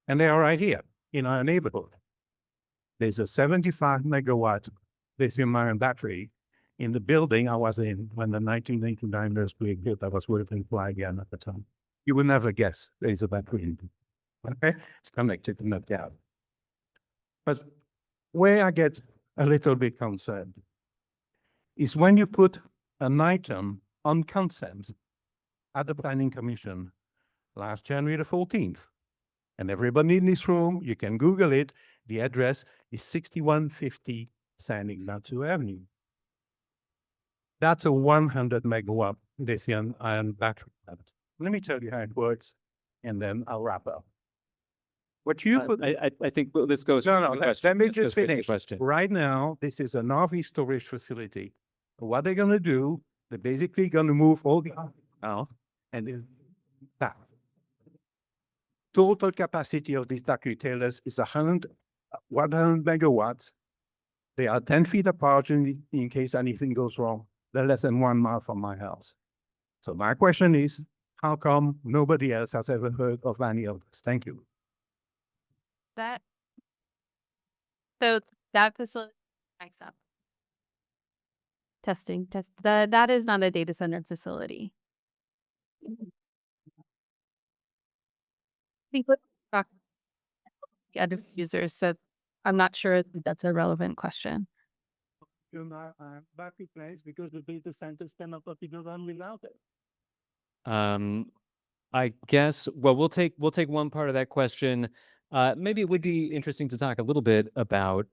And they are right here in our neighborhood. There's a 75 megawatt lithium-ion battery in the building I was in when the 1989 was being built. I was working for IBM at the time. You would never guess there's a battery in it. Okay? It's connected to that gap. But where I get a little bit concerned is when you put an item on consent at the Planning Commission last January the 14th. And everybody in this room, you can Google it. The address is 6150 San Ignacio Avenue. That's a 100 megawatt lithium-ion battery plant. Let me tell you how it works, and then I'll wrap up. What you put... I think this goes. No, let me just finish. Question. Right now, this is an RV storage facility. What they're going to do, they're basically going to move all the out and then back. Total capacity of these battery trailers is 100 megawatts. They are 10 feet apart in case anything goes wrong. They're less than 1 mile from my house. So my question is, how come nobody else has ever heard of any of this? Thank you. So that facility, testing. That is not a data center facility. I think other users, so I'm not sure that's a relevant question. Battery plants because the data centers cannot run without it. I guess, well, we'll take one part of that question. Maybe it would be interesting to talk a little bit about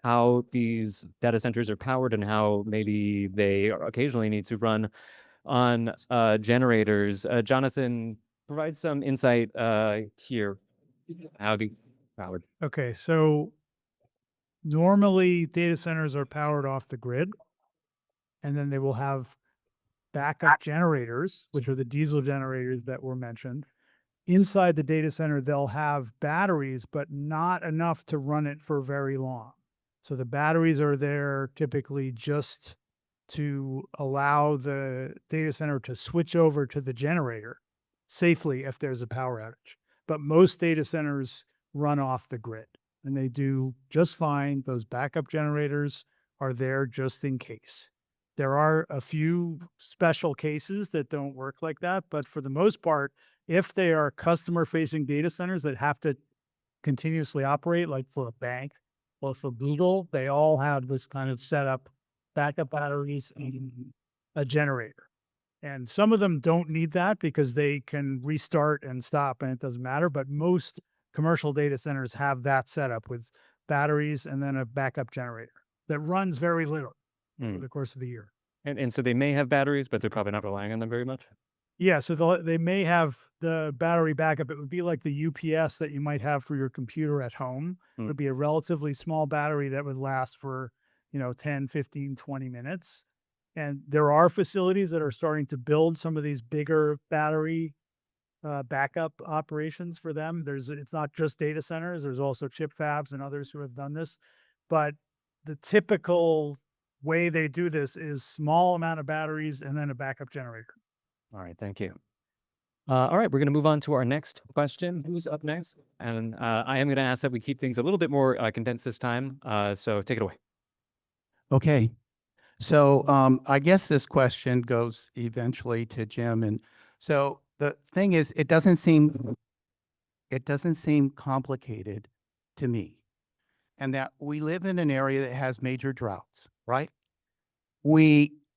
how these data centers are powered and how maybe they occasionally need to run on generators. Jonathan, provide some insight here. How be powered? Okay, so normally data centers are powered off the grid, and then they will have backup generators, which are the diesel generators that were mentioned. Inside the data center, they'll have batteries, but not enough to run it for very long. So the batteries are there typically just to allow the data center to switch over to the generator safely if there's a power outage. But most data centers run off the grid, and they do just fine. Those backup generators are there just in case. There are a few special cases that don't work like that, but for the most part, if they are customer-facing data centers that have to continuously operate, like for a bank or for Google, they all have this kind of setup, backup batteries and a generator. And some of them don't need that because they can restart and stop and it doesn't matter. But most commercial data centers have that setup with batteries and then a backup generator that runs very little over the course of the year. And so they may have batteries, but they're probably not relying on them very much. Yeah, so they may have the battery backup. It would be like the UPS that you might have for your computer at home. It would be a relatively small battery that would last for, 10, 15, 20 minutes. And there are facilities that are starting to build some of these bigger battery backup operations for them. It's not just data centers. There's also chip fabs and others who have done this. But the typical way they do this is small amount of batteries and then a backup generator. All right, thank you. All right, we're going to move on to our next question. Who's up next? And I am going to ask that we keep things a little bit more condensed this time. So take it away. Okay. So I guess this question goes eventually to Jim. And so the thing is, it doesn't seem complicated to me. And that we live in an area that has major droughts, right?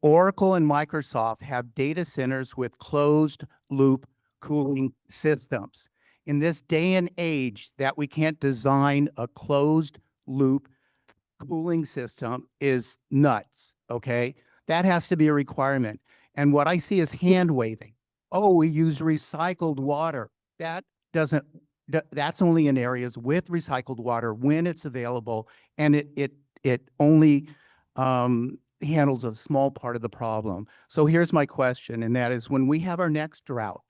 Oracle and Microsoft have data centers with closed loop cooling systems. In this day and age that we can't design a closed loop cooling system is nuts, okay? That has to be a requirement. And what I see is hand waving. Oh, we use recycled water. That's only in areas with recycled water when it's available, and it only handles a small part of the problem. So here's my question, and that is, when we have our next drought,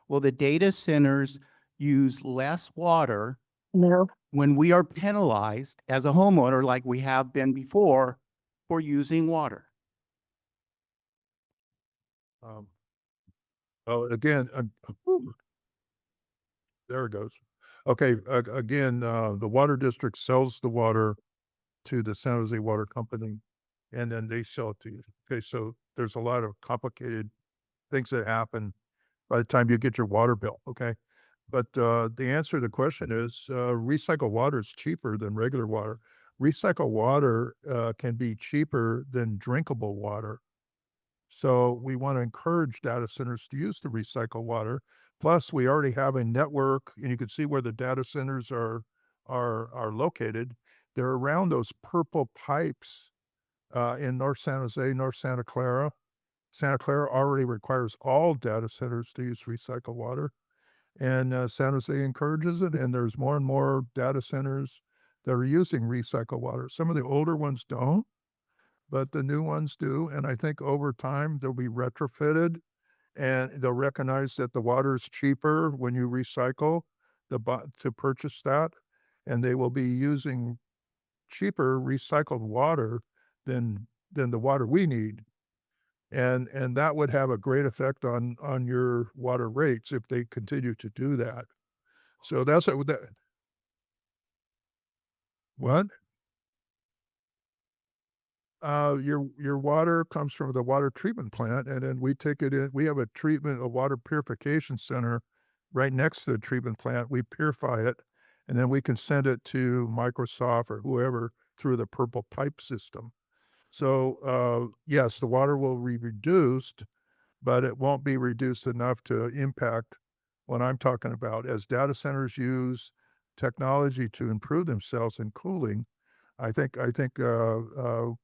will the data centers use less water? No. when we are penalized as a homeowner, like we have been before, for using water. Well, again, there it goes. Okay, again, the water district sells the water to the San Jose Water Company, and then they sell it to you. Okay, so there's a lot of complicated things that happen by the time you get your water bill, okay? But the answer to the question is recycled water is cheaper than regular water. Recycled water can be cheaper than drinkable water. So we want to encourage data centers to use the recycled water. Plus, we already have a network, and you can see where the data centers are located. They're around those purple pipes in North San Jose, North Santa Clara. Santa Clara already requires all data centers to use recycled water, and San Jose encourages it. And there's more and more data centers that are using recycled water. Some of the older ones don't, but the new ones do. And I think over time they'll be retrofitted, and they'll recognize that the water is cheaper when you recycle to purchase that, and they will be using cheaper recycled water than the water we need. And that would have a great effect on your water rates if they continue to do that. So that's what? Your water comes from the water treatment plant, and then we take it in. We have a water purification center right next to the treatment plant. We purify it, and then we can send it to Microsoft or whoever through the purple pipe system. So yes, the water will be reduced, but it won't be reduced enough to impact what I'm talking about. As data centers use technology to improve themselves in cooling, I think the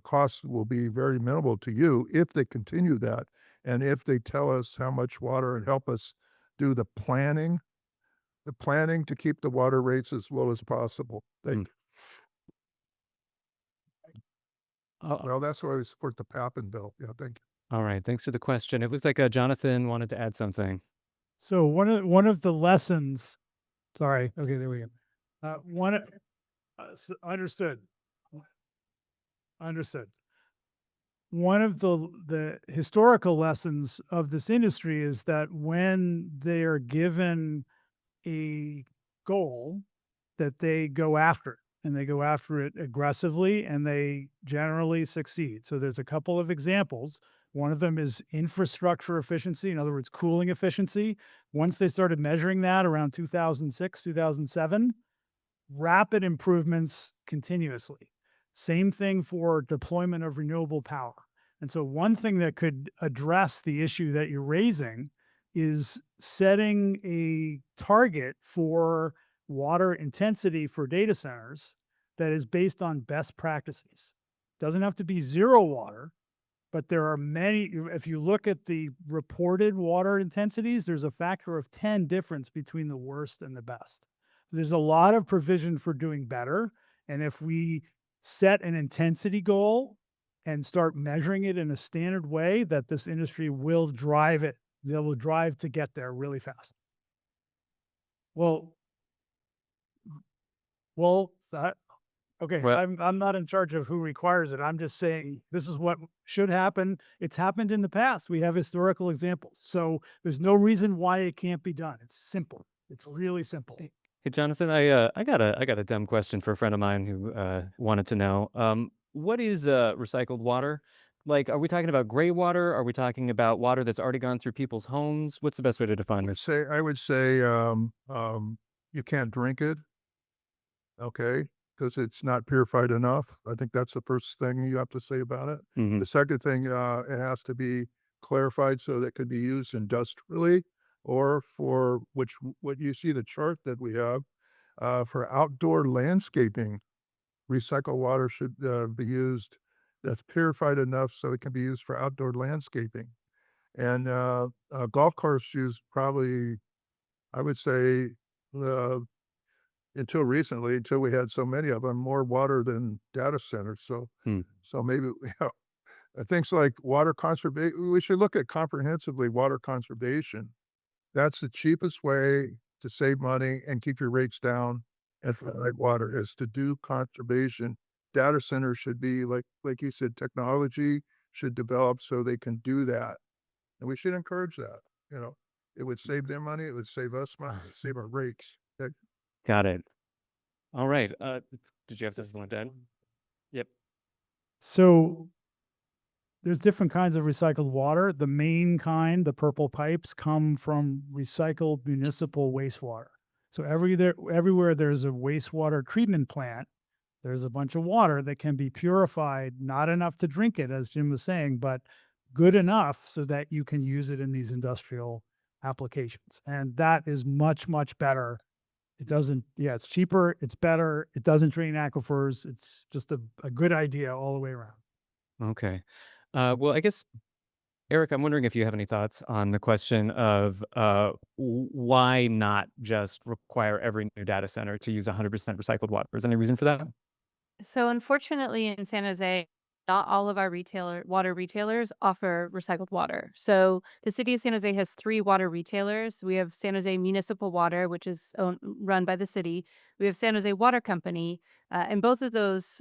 costs will be very minimal to you if they continue that, and if they tell us how much water and help us do the planning to keep the water rates as low as possible. Well, that's why we support the Pappen bill. Yeah, thank you. All right. Thanks for the question. It looks like Jonathan wanted to add something. So one of the lessons, sorry, okay, there we go. Understood. Understood. One of the historical lessons of this industry is that when they are given a goal, that they go after it, and they go after it aggressively, and they generally succeed. So there's a couple of examples. One of them is infrastructure efficiency, in other words, cooling efficiency. Once they started measuring that around 2006, 2007, rapid improvements continuously. Same thing for deployment of renewable power. And so one thing that could address the issue that you're raising is setting a target for water intensity for data centers that is based on best practices. Doesn't have to be zero water, but there are many. If you look at the reported water intensities, there's a factor of 10 difference between the worst and the best. There's a lot of provision for doing better. And if we set an intensity goal and start measuring it in a standard way, that this industry will drive it. They will drive to get there really fast. Well, okay, Well- I'm not in charge of who requires it. I'm just saying this is what should happen. It's happened in the past. We have historical examples. So there's no reason why it can't be done. It's simple. It's really simple. Hey, Jonathan, I got a dumb question for a friend of mine who wanted to know. What is recycled water? Like, are we talking about gray water? Are we talking about water that's already gone through people's homes? What's the best way to define this? I would say you can't drink it, okay, because it's not purified enough. I think that's the first thing you have to say about it. Mhm. The second thing, it has to be clarified so that it could be used industrially, or for what you see the chart that we have for outdoor landscaping. Recycled water should be used that's purified enough so it can be used for outdoor landscaping. And golf course use probably, I would say, until recently, until we had so many of them, more water than data centers. So, so maybe things like water conservation. We should look at comprehensively water conservation. That's the cheapest way to save money and keep your rates down and provide water is to do conservation. Data centers should be like you said, technology should develop so they can do that. And we should encourage that, you know. It would save them money, it would save us money, it would save our rates. Got it. All right. Did you have something to add? Yep. So there's different kinds of recycled water. The main kind, the purple pipes, come from recycled municipal wastewater. So everywhere there's a wastewater treatment plant, there's a bunch of water that can be purified, not enough to drink it, as Jim was saying, but good enough so that you can use it in these industrial applications. And that is much, much better. It doesn't, yeah, it's cheaper, it's better, it doesn't drain aquifers. It's just a good idea all the way around. Okay. Well, I guess, Eric, I'm wondering if you have any thoughts on the question of why not just require every new data center to use 100% recycled water? Is there any reason for that? So unfortunately in San Jose, not all of our water retailers offer recycled water. So the city of San Jose has 3 water retailers. We have San Jose Municipal Water, which is run by the city. We have San Jose Water Company, and both of those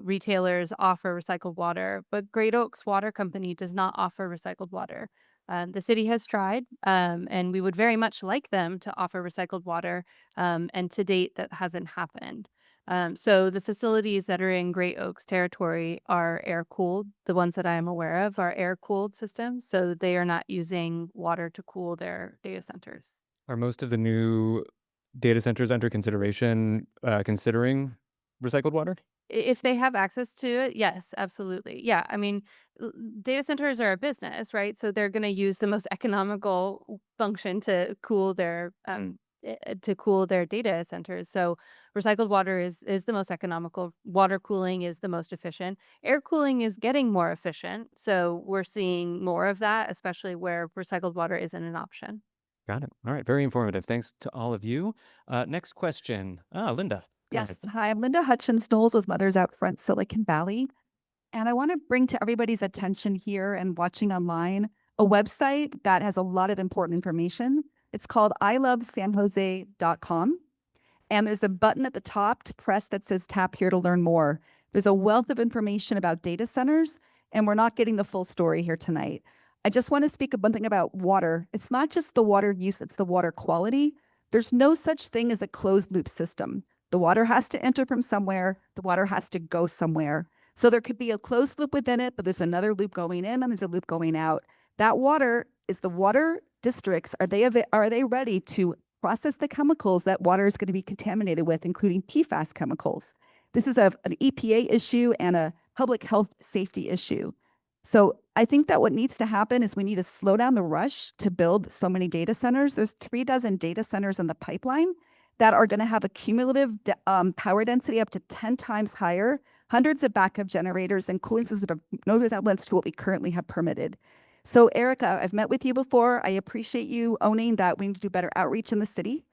retailers offer recycled water. But Great Oaks Water Company does not offer recycled water. The city has tried, and we would very much like them to offer recycled water. And to date, that hasn't happened. So the facilities that are in Great Oaks territory are air cooled. The ones that I am aware of are air cooled systems, so that they are not using water to cool their data centers. Are most of the new data centers under consideration considering recycled water? If they have access to it, yes, absolutely. Yeah, I mean, data centers are a business, right? So they're going to use the most economical function to cool their data centers. So recycled water is the most economical. Water cooling is the most efficient. Air cooling is getting more efficient. So we're seeing more of that, especially where recycled water isn't an option. Got it. All right. Very informative. Thanks to all of you. Next question. Linda. Go ahead. Yes. Hi, I'm Linda Hutchins Knowles with Mothers Out Front Silicon Valley. And I want to bring to everybody's attention here and watching online a website that has a lot of important information. It's called ilovesanjose.com. And there's a button at the top to press that says tap here to learn more. There's a wealth of information about data centers, and we're not getting the full story here tonight. I just want to speak one thing about water. It's not just the water use, it's the water quality. There's no such thing as a closed loop system. The water has to enter from somewhere, the water has to go somewhere. So there could be a closed loop within it, but there's another loop going in and there's a loop going out. That water is the water districts. Are they ready to process the chemicals that water is going to be contaminated with, including PFAS chemicals? This is an EPA issue and a public health safety issue. So I think that what needs to happen is we need to slow down the rush to build so many data centers. There's 36 data centers in the pipeline that are going to have a cumulative power density up to 10 times higher, hundreds of backup generators and cooling systems of no resemblance to what we currently have permitted. So Erica, I've met with you before. I appreciate you owning that we need to do better outreach in the city.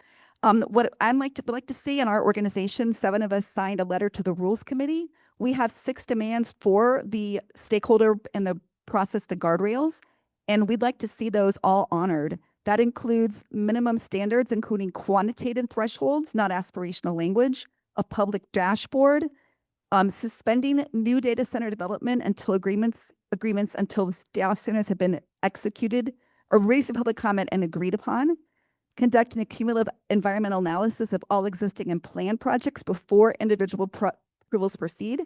What I'd like to see in our organization, 7 of us signed a letter to the Rules Committee. We have 6 demands for the stakeholder in the process, the guardrails, and we'd like to see those all honored. That includes minimum standards, including quantitative thresholds, not aspirational language, a public dashboard, suspending new data center development until agreements until the data centers have been executed or raised to public comment and agreed upon, conducting a cumulative environmental analysis of all existing and planned projects before individual approvals proceed,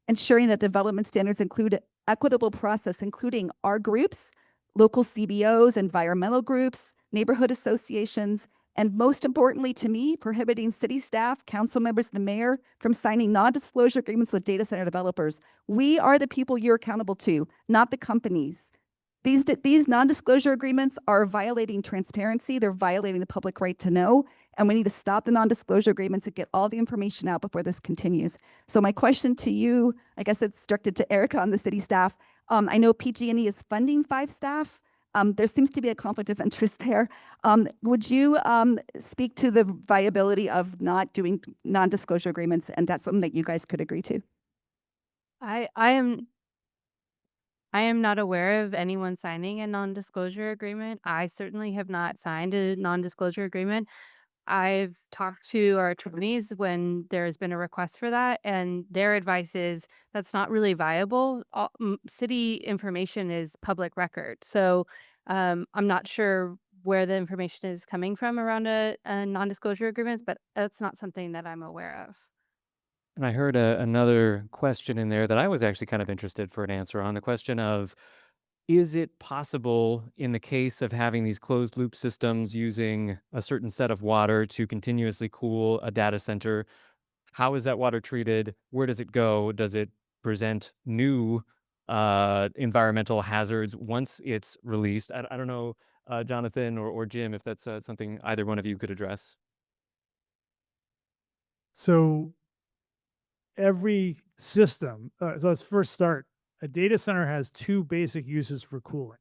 ensuring that development standards include equitable process, including our groups, local CBOs, environmental groups, neighborhood associations, and most importantly to me, prohibiting city staff, council members, the mayor from signing non-disclosure agreements with data center developers. We are the people you're accountable to, not the companies. These non-disclosure agreements are violating transparency. They're violating the public right to know, and we need to stop the non-disclosure agreements and get all the information out before this continues. So my question to you, I guess it's directed to Erica on the city staff. I know PG&E is funding 5 staff. There seems to be a conflict of interest there. Would you speak to the viability of not doing non-disclosure agreements, and that's something that you guys could agree to? I am not aware of anyone signing a non-disclosure agreement. I certainly have not signed a non-disclosure agreement. I've talked to our attorneys when there's been a request for that, and their advice is that's not really viable. City information is public record. So I'm not sure where the information is coming from around a non-disclosure agreements, but that's not something that I'm aware of. And I heard another question in there that I was actually kind of interested for an answer on, the question of, is it possible in the case of having these closed loop systems using a certain set of water to continuously cool a data center? How is that water treated? Where does it go? Does it present new environmental hazards once it's released? I don't know, Jonathan or Jim, if that's something either one of you could address. So every system, so let's first start. A data center has two basic uses for cooling.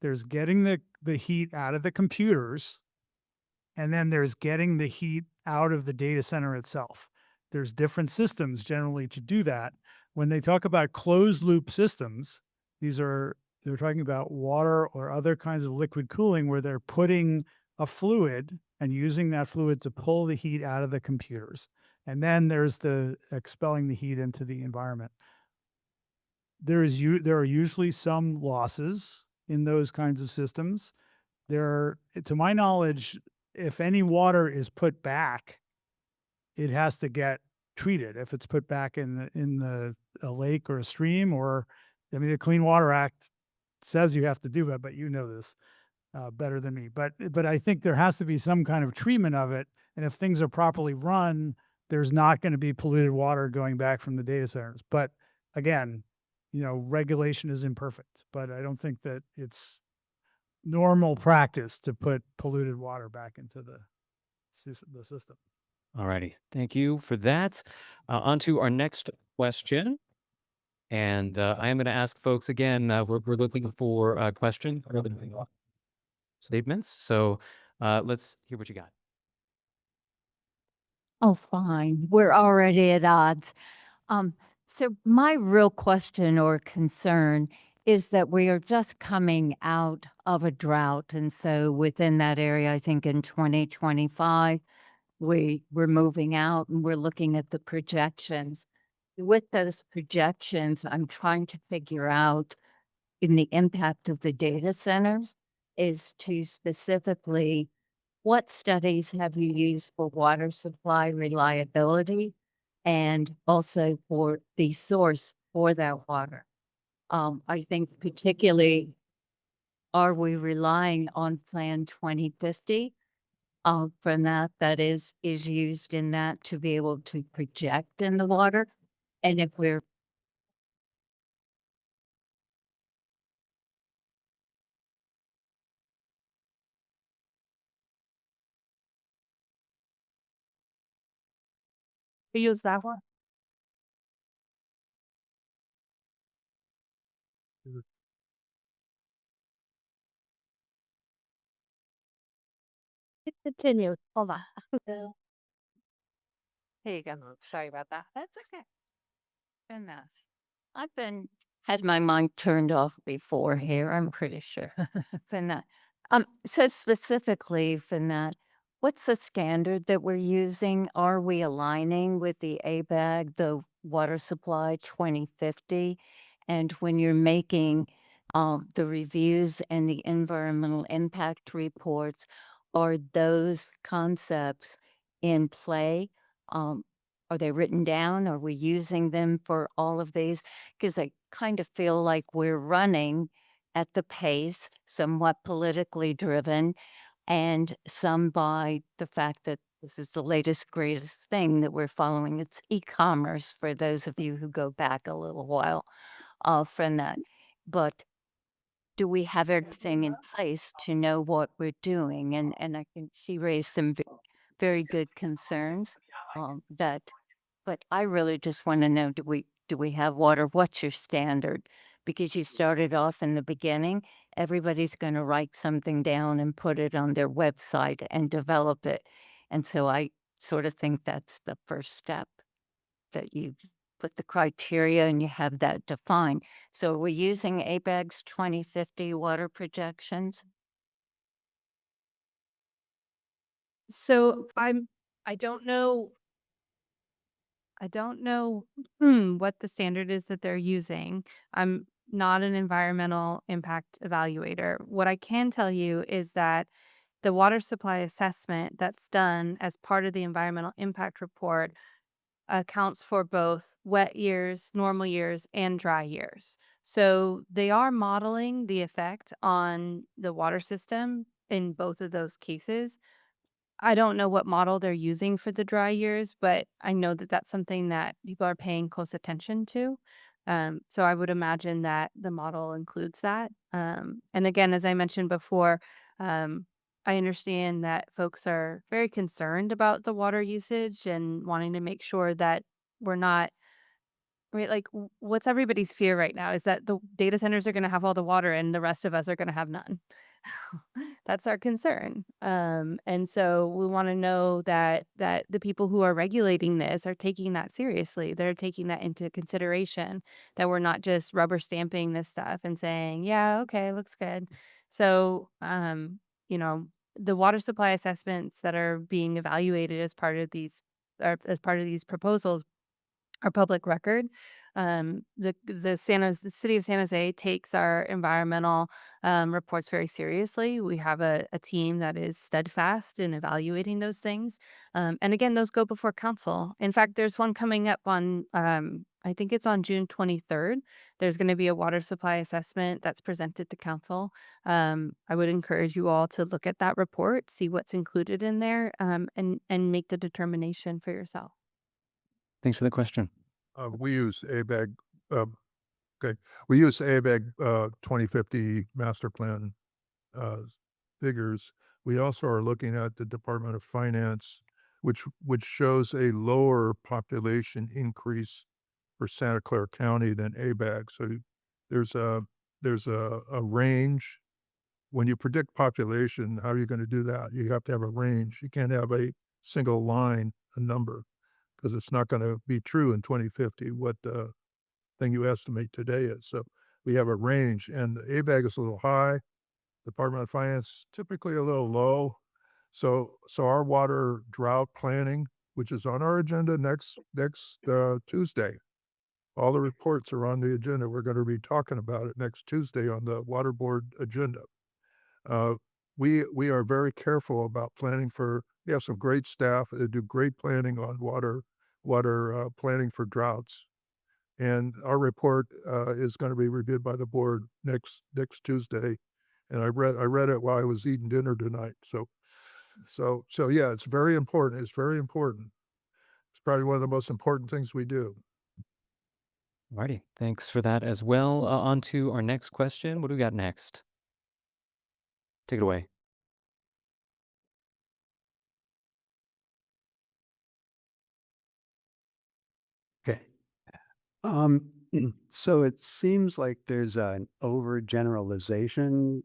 There's getting the heat out of the computers, and then there's getting the heat out of the data center itself. There's different systems generally to do that. When they talk about closed loop systems, they're talking about water or other kinds of liquid cooling where they're putting a fluid and using that fluid to pull the heat out of the computers. And then there's the expelling the heat into the environment. There are usually some losses in those kinds of systems. To my knowledge, if any water is put back, it has to get treated. If it's put back in a lake or a stream, or I mean, the Clean Water Act says you have to do it, but you know this better than me. But I think there has to be some kind of treatment of it, and if things are properly run, there's not going to be polluted water going back from the data centers. But again, regulation is imperfect, but I don't think that it's normal practice to put polluted water back into the system. All righty. Thank you for that. On to our next question. And I am going to ask folks again, we're looking for questions, statements. So let's hear what you got. Oh, fine. We're already at odds. So my real question or concern is that we are just coming out of a drought. And so within that area, I think in 2025, we're moving out and we're looking at the projections. With those projections, I'm trying to figure out in the impact of the data centers is to specifically what studies have you used for water supply reliability and also for the source for that water? I think particularly, are we relying on Plan 2050 from that is used in that to be able to project in the water? And if we're use that one. Continue. Hold on. Here you go. Sorry about that. That's okay. Enough. Had my mind turned off before here, I'm pretty sure. Finna. So specifically, Finna, what's the standard that we're using? Are we aligning with the ABAG, the Water Supply 2050? And when you're making the reviews and the environmental impact reports, are those concepts in play? Are they written down? Are we using them for all of these? Because I kind of feel like we're running at the pace, somewhat politically driven, and some by the fact that this is the latest, greatest thing that we're following. It's e-commerce for those of you who go back a little while from that. But do we have everything in place to know what we're doing? And I think she raised some very good concerns but I really just want to know, do we have water? What's your standard? Because you started off in the beginning, everybody's going to write something down and put it on their website and develop it. And so I sort of think that's the first step, that you put the criteria and you have that defined. So are we using ABAG's 2050 water projections? So I don't know. I don't know what the standard is that they're using. I'm not an environmental impact evaluator. What I can tell you is that the water supply assessment that's done as part of the environmental impact report accounts for both wet years, normal years, and dry years. So they are modeling the effect on the water system in both of those cases. I don't know what model they're using for the dry years, but I know that that's something that people are paying close attention to. So I would imagine that the model includes that. And again, as I mentioned before, I understand that folks are very concerned about the water usage and wanting to make sure that we're not, right, like what's everybody's fear right now is that the data centers are going to have all the water and the rest of us are going to have none. That's our concern. And so we want to know that the people who are regulating this are taking that seriously. They're taking that into consideration, that we're not just rubber stamping this stuff and saying, yeah, okay, looks good. So, you know, the water supply assessments that are being evaluated as part of these proposals are public record. The city of San Jose takes our environmental reports very seriously. We have a team that is steadfast in evaluating those things. And again, those go before council. In fact, there's one coming up on, I think it's on June 23rd. There's going to be a water supply assessment that's presented to council. I would encourage you all to look at that report, see what's included in there, and make the determination for yourself. Thanks for the question. We use ABAG, okay, we use ABAG 2050 master plan figures. We also are looking at the Department of Finance, which shows a lower population increase for Santa Clara County than ABAG. So there's a range. When you predict population, how are you going to do that? You have to have a range. You can't have a single line, a number, because it's not going to be true in 2050 what the thing you estimate today is. So we have a range, and the ABAG is a little high. Department of Finance typically a little low. So our water drought planning, which is on our agenda next Tuesday. All the reports are on the agenda. We're going to be talking about it next Tuesday on the water board agenda. We are very careful about planning for. We have some great staff that do great planning on water planning for droughts, and our report is going to be reviewed by the board next Tuesday. And I read it while I was eating dinner tonight. So yeah, it's very important. It's very important. It's probably one of the most important things we do. Alrighty, thanks for that as well. On to our next question. What do we got next? Take it away. Okay. So it seems like there's an overgeneralization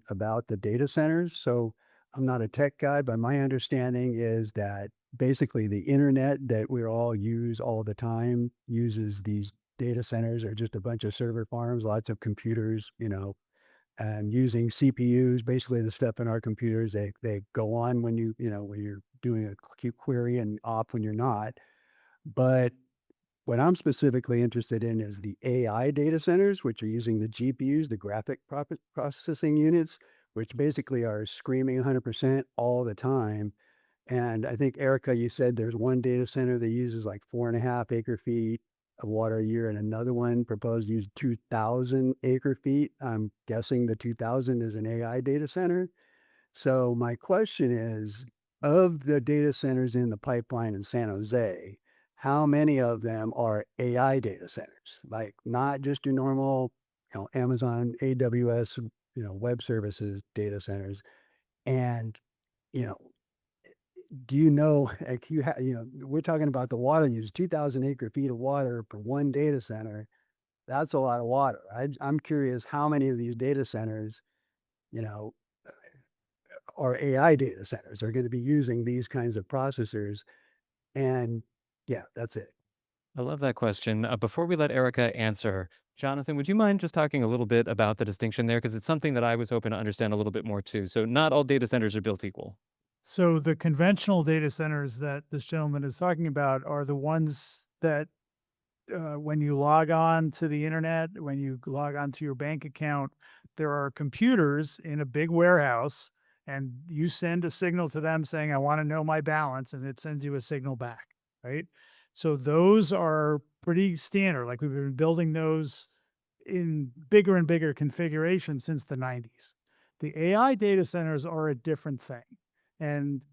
about the data centers. So I'm not a tech guy, but my understanding is that basically the internet that we all use all the time uses these data centers or just a bunch of server farms, lots of computers, and using CPUs, basically the stuff in our computers, they go on when when you're doing a query and off when you're not. But what I'm specifically interested in is the AI data centers, which are using the GPUs, the graphic processing units, which basically are screaming 100% all the time. And I think, Erica, you said there's one data center that uses like 4.5 acre feet of water a year, and another one proposed to use 2,000 acre feet. I'm guessing the 2,000 is an AI data center. So my question is, of the data centers in the pipeline in San Jose, how many of them are AI data centers? Like not just your normal, Amazon, AWS, web services data centers. And, do you know, like we're talking about the water use, 2,000 acre feet of water per one data center. That's a lot of water. I'm curious how many of these data centers, are AI data centers, are going to be using these kinds of processors. And yeah, that's it. I love that question. Before we let Erica answer, Jonathan, would you mind just talking a little bit about the distinction there? Because it's something that I was hoping to understand a little bit more too. So not all data centers are built equal. So the conventional data centers that this gentleman is talking about are the ones that when you log on to the internet, when you log on to your bank account, there are computers in a big warehouse, and you send a signal to them saying, I want to know my balance, and it sends you a signal back, right? So those are pretty standard. Like we've been building those in bigger and bigger configurations since the 90s. The AI data centers are a different thing. And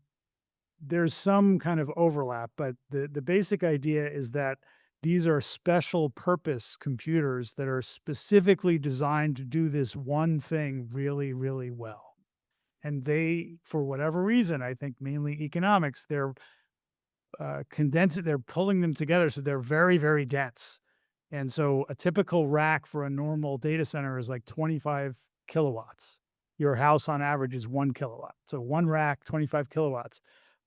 there's some kind of overlap, but the basic idea is that these are special purpose computers that are specifically designed to do this one thing really, really well. And they, for whatever reason, I think mainly economics, they're they're pulling them together so they're very, very dense. And so a typical rack for a normal data center is like 25 kilowatts. Your house on average is 1 kilowatt. So one rack, 25 kilowatts.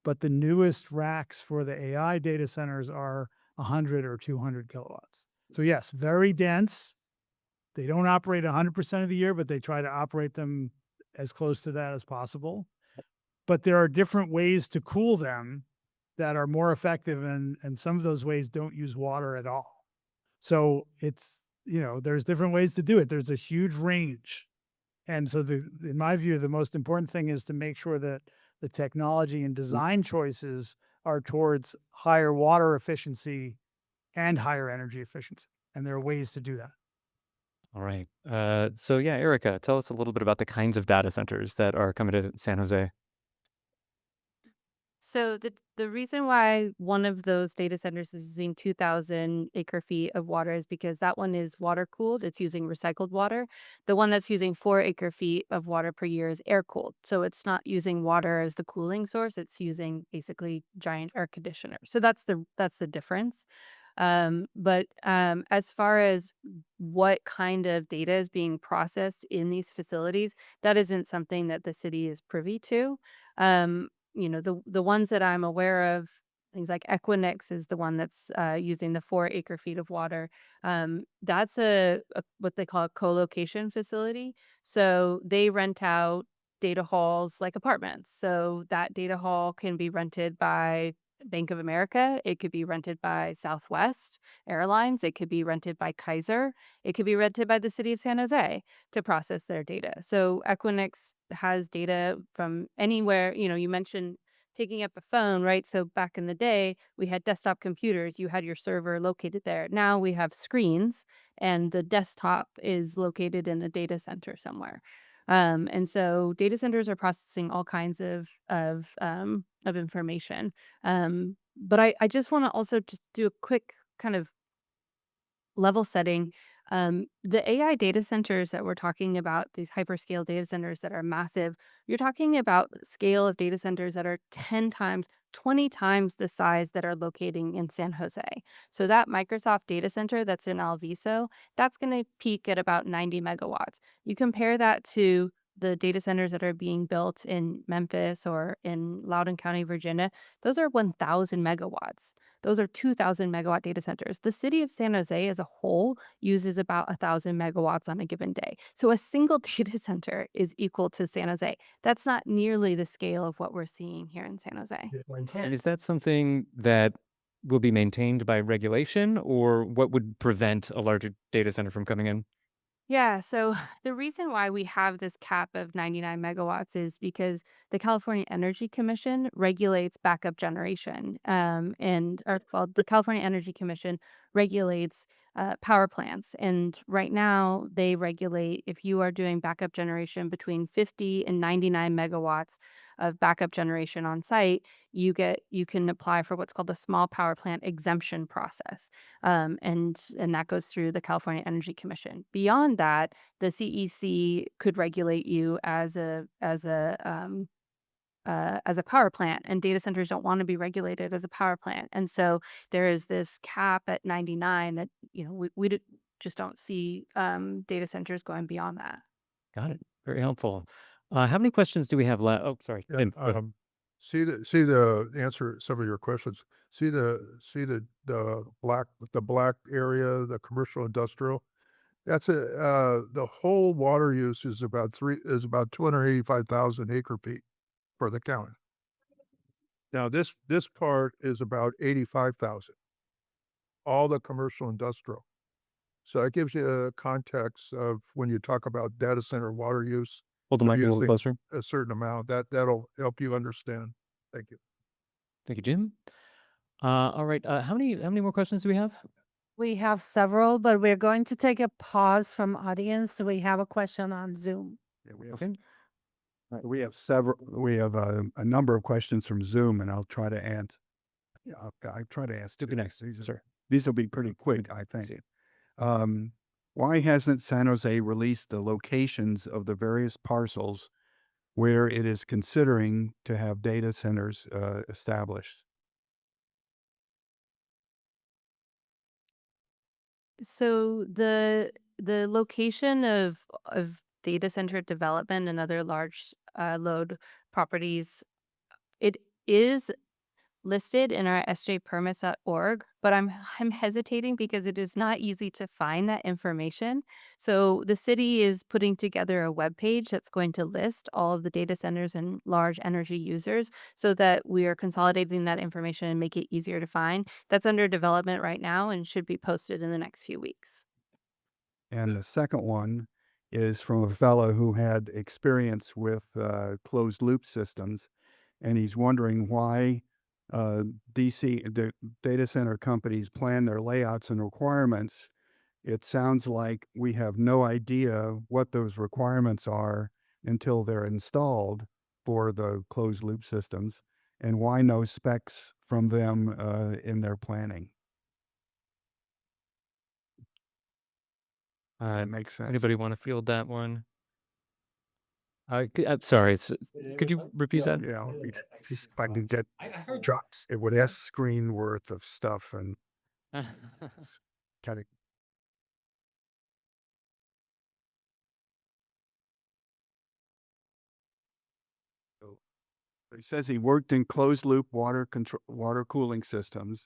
But the newest racks for the AI data centers are 100 or 200 kilowatts. So yes, very dense. They don't operate 100% of the year, but they try to operate them as close to that as possible. But there are different ways to cool them that are more effective, and some of those ways don't use water at all. So it's, there's different ways to do it. There's a huge range. And so in my view, the most important thing is to make sure that the technology and design choices are towards higher water efficiency and higher energy efficiency. And there are ways to do that. All right. So yeah, Erica, tell us a little bit about the kinds of data centers that are coming to San Jose. So the reason why one of those data centers is using 2,000 acre feet of water is because that one is water cooled. It's using recycled water. The one that's using 4 acre feet of water per year is air cooled. So it's not using water as the cooling source. It's using basically giant air conditioners. So that's the difference. But as far as what kind of data is being processed in these facilities, that isn't something that the city is privy to. The ones that I'm aware of, things like Equinix is the one that's using the 4 acre feet of water. That's a what they call a co-location facility. So they rent out data halls like apartments. So that data hall can be rented by Bank of America. It could be rented by Southwest Airlines. It could be rented by Kaiser. It could be rented by the city of San Jose to process their data. So Equinix has data from anywhere. You mentioned picking up a phone, right? So back in the day, we had desktop computers. You had your server located there. Now we have screens, and the desktop is located in a data center somewhere. And so data centers are processing all kinds of information. But I just want to also just do a quick kind of level setting. The AI data centers that we're talking about, these hyperscale data centers that are massive, you're talking about scale of data centers that are 10 times, 20 times the size that are locating in San Jose. So that Microsoft data center that's in Alviso, that's going to peak at about 90 megawatts. You compare that to the data centers that are being built in Memphis or in Loudoun County, Virginia, those are 1,000 megawatts. Those are 2,000 megawatt data centers. The city of San Jose as a whole uses about 1,000 megawatts on a given day. So a single data center is equal to San Jose. That's not nearly the scale of what we're seeing here in San Jose. And is that something that will be maintained by regulation, or what would prevent a larger data center from coming in? Yeah, so the reason why we have this cap of 99 megawatts is because the California Energy Commission regulates backup generation. The California Energy Commission regulates power plants. And right now, they regulate if you are doing backup generation between 50 and 99 megawatts of backup generation on site, you can apply for what's called the small power plant exemption process. And that goes through the California Energy Commission. Beyond that, the CEC could regulate you as a power plant, and data centers don't want to be regulated as a power plant. And so there is this cap at 99 that we just don't see data centers going beyond that. Got it. Very helpful. How many questions do we have left? Oh, sorry. Yeah, Tim, go ahead. see the answer some of your questions. See the black area, the commercial industrial. That's the whole water use is about 285,000 acre feet for the county. Now, this part is about 85,000, all the commercial industrial. So it gives you a context of when you talk about data center water use, Hold the mic a little using closer. a certain amount, that'll help you understand. Thank you. Thank you, Jim. All right. How many more questions do we have? We have several, but we're going to take a pause from audience. So we have a question on Zoom. Yeah, we have, Okay. we have several, we have a number of questions from Zoom, and I'll try to answer. Yeah, I'll try to answer. Be next, sir. These will be pretty quick, I think. Why hasn't San Jose released the locations of the various parcels where it is considering to have data centers established? So the location of data center development and other large load properties, it is listed in our sjpermits.org, but I'm hesitating because it is not easy to find that information. So the city is putting together a web page that's going to list all of the data centers and large energy users so that we are consolidating that information and make it easier to find. That's under development right now and should be posted in the next few weeks. And the second one is from a fellow who had experience with closed loop systems, and he's wondering why the data center companies plan their layouts and requirements. It sounds like we have no idea what those requirements are until they're installed for the closed loop systems, and why no specs from them in their planning. That makes sense. Anybody want to field that one? I'm sorry. Could you repeat that? Yeah, it's just if I can get drops. It would S screen worth of stuff and kind of. He says he worked in closed loop water cooling systems.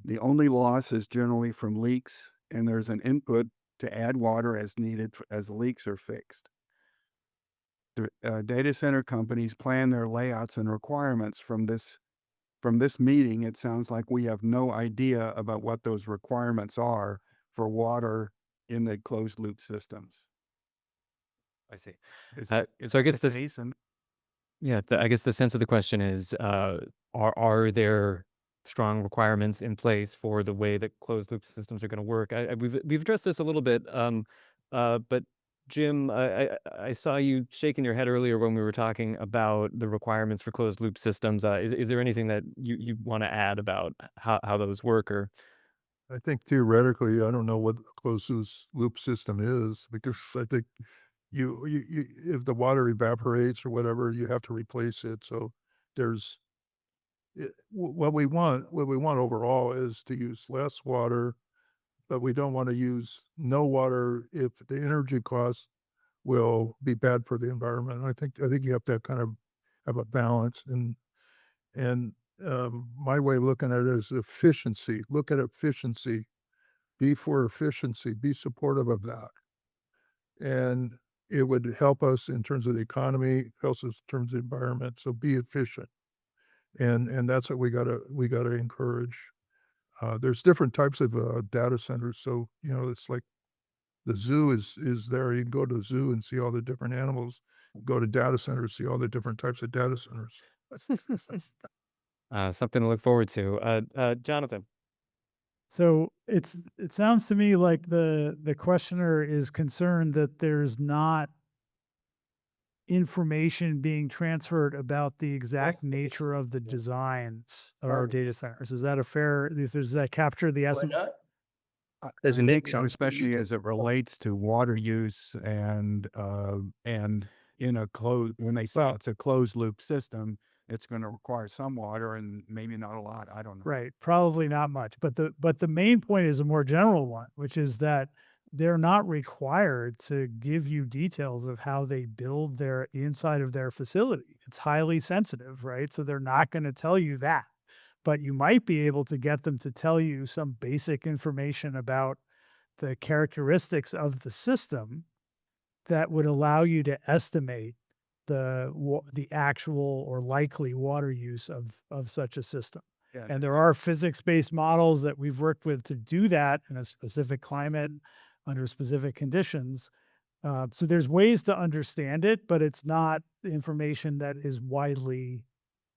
The only loss is generally from leaks, and there's an input to add water as needed as the leaks are fixed. The data center companies plan their layouts and requirements from this meeting. It sounds like we have no idea about what those requirements are for water in the closed loop systems. I see. So I guess this. Yeah, I guess the sense of the question is, are there strong requirements in place for the way that closed loop systems are going to work? We've addressed this a little bit, but Jim, I saw you shaking your head earlier when we were talking about the requirements for closed loop systems. Is there anything that you want to add about how those work? Or I think theoretically, I don't know what a closed loop system is, because I think you if the water evaporates or whatever, you have to replace it. So there's what we want overall is to use less water, but we don't want to use no water if the energy costs will be bad for the environment. I think you have to kind of have a balance, and my way of looking at it is efficiency. Look at efficiency. Be for efficiency. Be supportive of that, and it would help us in terms of the economy, helps us in terms of the environment. So be efficient, and that's what we gotta encourage. There's different types of data centers. So it's like the zoo is there. You can go to the zoo and see all the different animals. Go to data centers, see all the different types of data centers. something to look forward to. Jonathan. So it sounds to me like the questioner is concerned that there's not information being transferred about the exact nature of the designs of our data centers. Is that a fair? Does that capture the essence? There's a mix, especially as it relates to water use and in a closed, when they say it's a closed loop system, it's going to require some water and maybe not a lot. I don't know. Right, probably not much. But the main point is a more general one, which is that they're not required to give you details of how they build their inside of their facility. It's highly sensitive, right? So they're not going to tell you that. But you might be able to get them to tell you some basic information about the characteristics of the system that would allow you to estimate the actual or likely water use of such a system. Yeah. And there are physics-based models that we've worked with to do that in a specific climate under specific conditions. So there's ways to understand it, but it's not information that is widely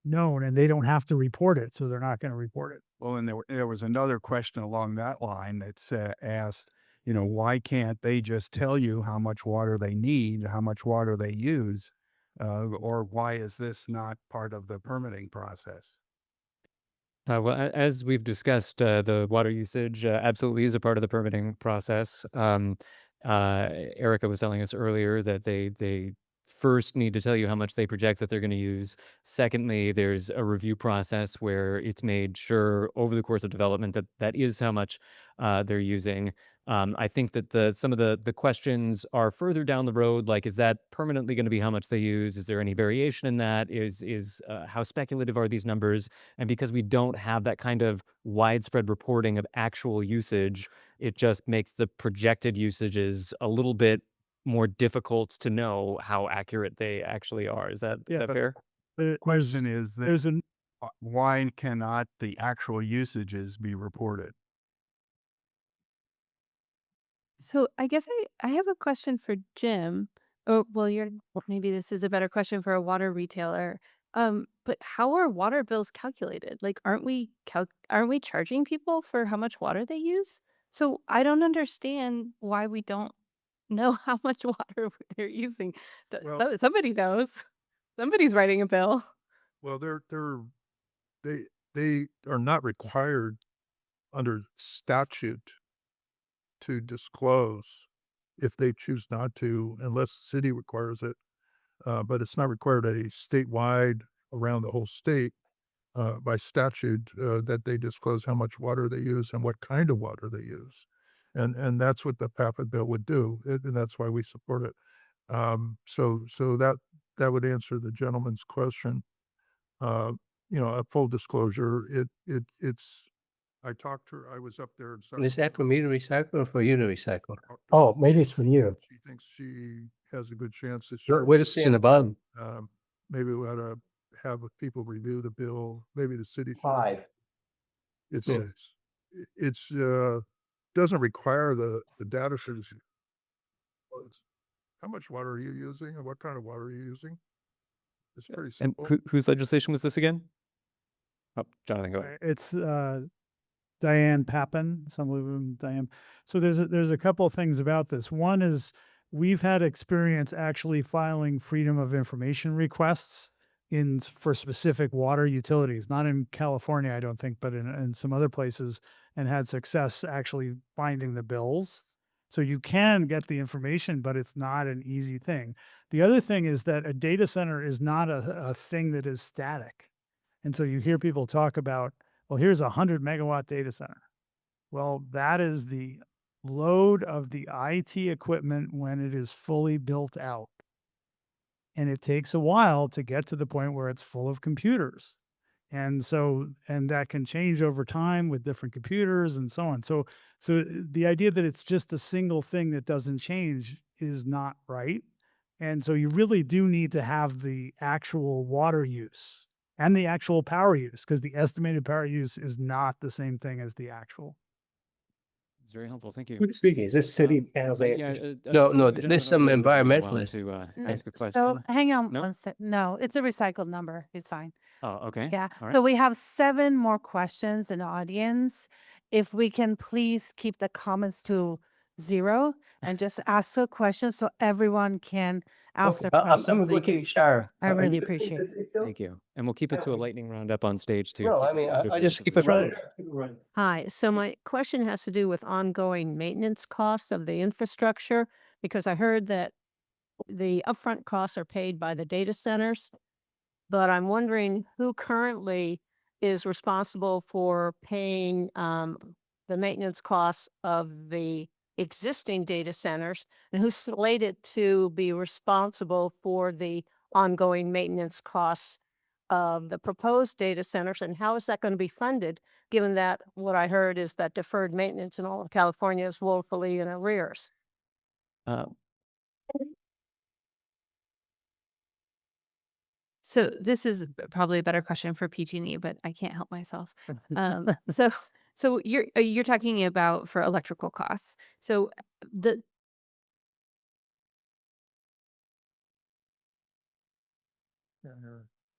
known, and they don't have to report it, so they're not going to report it. Well, and there was another question along that line that's asked, why can't they just tell you how much water they need, how much water they use, or why is this not part of the permitting process? As we've discussed, the water usage absolutely is a part of the permitting process. Erica was telling us earlier that they first need to tell you how much they project that they're going to use. Secondly, there's a review process where it's made sure over the course of development that that is how much they're using. I think that some of the questions are further down the road, like is that permanently going to be how much they use? Is there any variation in that? Is how speculative are these numbers? And because we don't have that kind of widespread reporting of actual usage, it just makes the projected usages a little bit more difficult to know how accurate they actually are. Is that Yeah, but- fair? But Question is that there's an why cannot the actual usages be reported? So I guess I have a question for Jim. Oh, well, maybe this is a better question for a water retailer. But how are water bills calculated? Like, aren't we charging people for how much water they use? So I don't understand why we don't know how much water they're using. Well- Somebody knows. Somebody's writing a bill. Well, they are not required under statute to disclose if they choose not to, unless the city requires it. But it's not required statewide around the whole state by statute that they disclose how much water they use and what kind of water they use. And that's what the PAPA bill would do. And that's why we support it. So that would answer the gentleman's question. A full disclosure, it's, I talked to her, I was up there. And Is that for me to recycle or for you to recycle? Oh, maybe it's for you. She thinks she has a good chance this Sure, year. we're just seeing the bottom. Maybe we ought to have people review the bill, maybe the city. It's, Yeah. it's, doesn't require the data sheets. How much water are you using and what kind of water are you using? It's pretty And simple. whose legislation was this again? Oh, Jonathan, go ahead. It's Diane Pappin, some of them Diane. So there's a couple of things about this. One is we've had experience actually filing freedom of information requests for specific water utilities, not in California, I don't think, but in some other places, and had success actually finding the bills. So you can get the information, but it's not an easy thing. The other thing is that a data center is not a thing that is static. And so you hear people talk about, well, here's a 100-megawatt data center. Well, that is the load of the IT equipment when it is fully built out. And it takes a while to get to the point where it's full of computers. And that can change over time with different computers and so on. So the idea that it's just a single thing that doesn't change is not right. And so you really do need to have the actual water use and the actual power use, because the estimated power use is not the same thing as the actual. It's very helpful. Thank you. Who's speaking? Is this city as a? Yeah, No, the there's some gentleman over there environmentalist. to ask a question. So hang on No? one sec. No, it's a recycled number. It's fine. Oh, okay. Yeah. All right. So we have 7 more questions in the audience. If we can please keep the comments to 0 and just ask a question so everyone can ask their I'm questions. going to take a shower. I really appreciate it. Thank you. And we'll keep it to a lightning round up on stage too. No, I mean, I just keep it running. Hi, so my question has to do with ongoing maintenance costs of the infrastructure, because I heard that the upfront costs are paid by the data centers, but I'm wondering who currently is responsible for paying the maintenance costs of the existing data centers, and who's slated to be responsible for the ongoing maintenance costs of the proposed data centers, and how is that going to be funded, given that what I heard is that deferred maintenance in all of California is woefully in arrears? Uh, So this is probably a better question for PG&E, but I can't help myself. So you're talking about for electrical costs. So the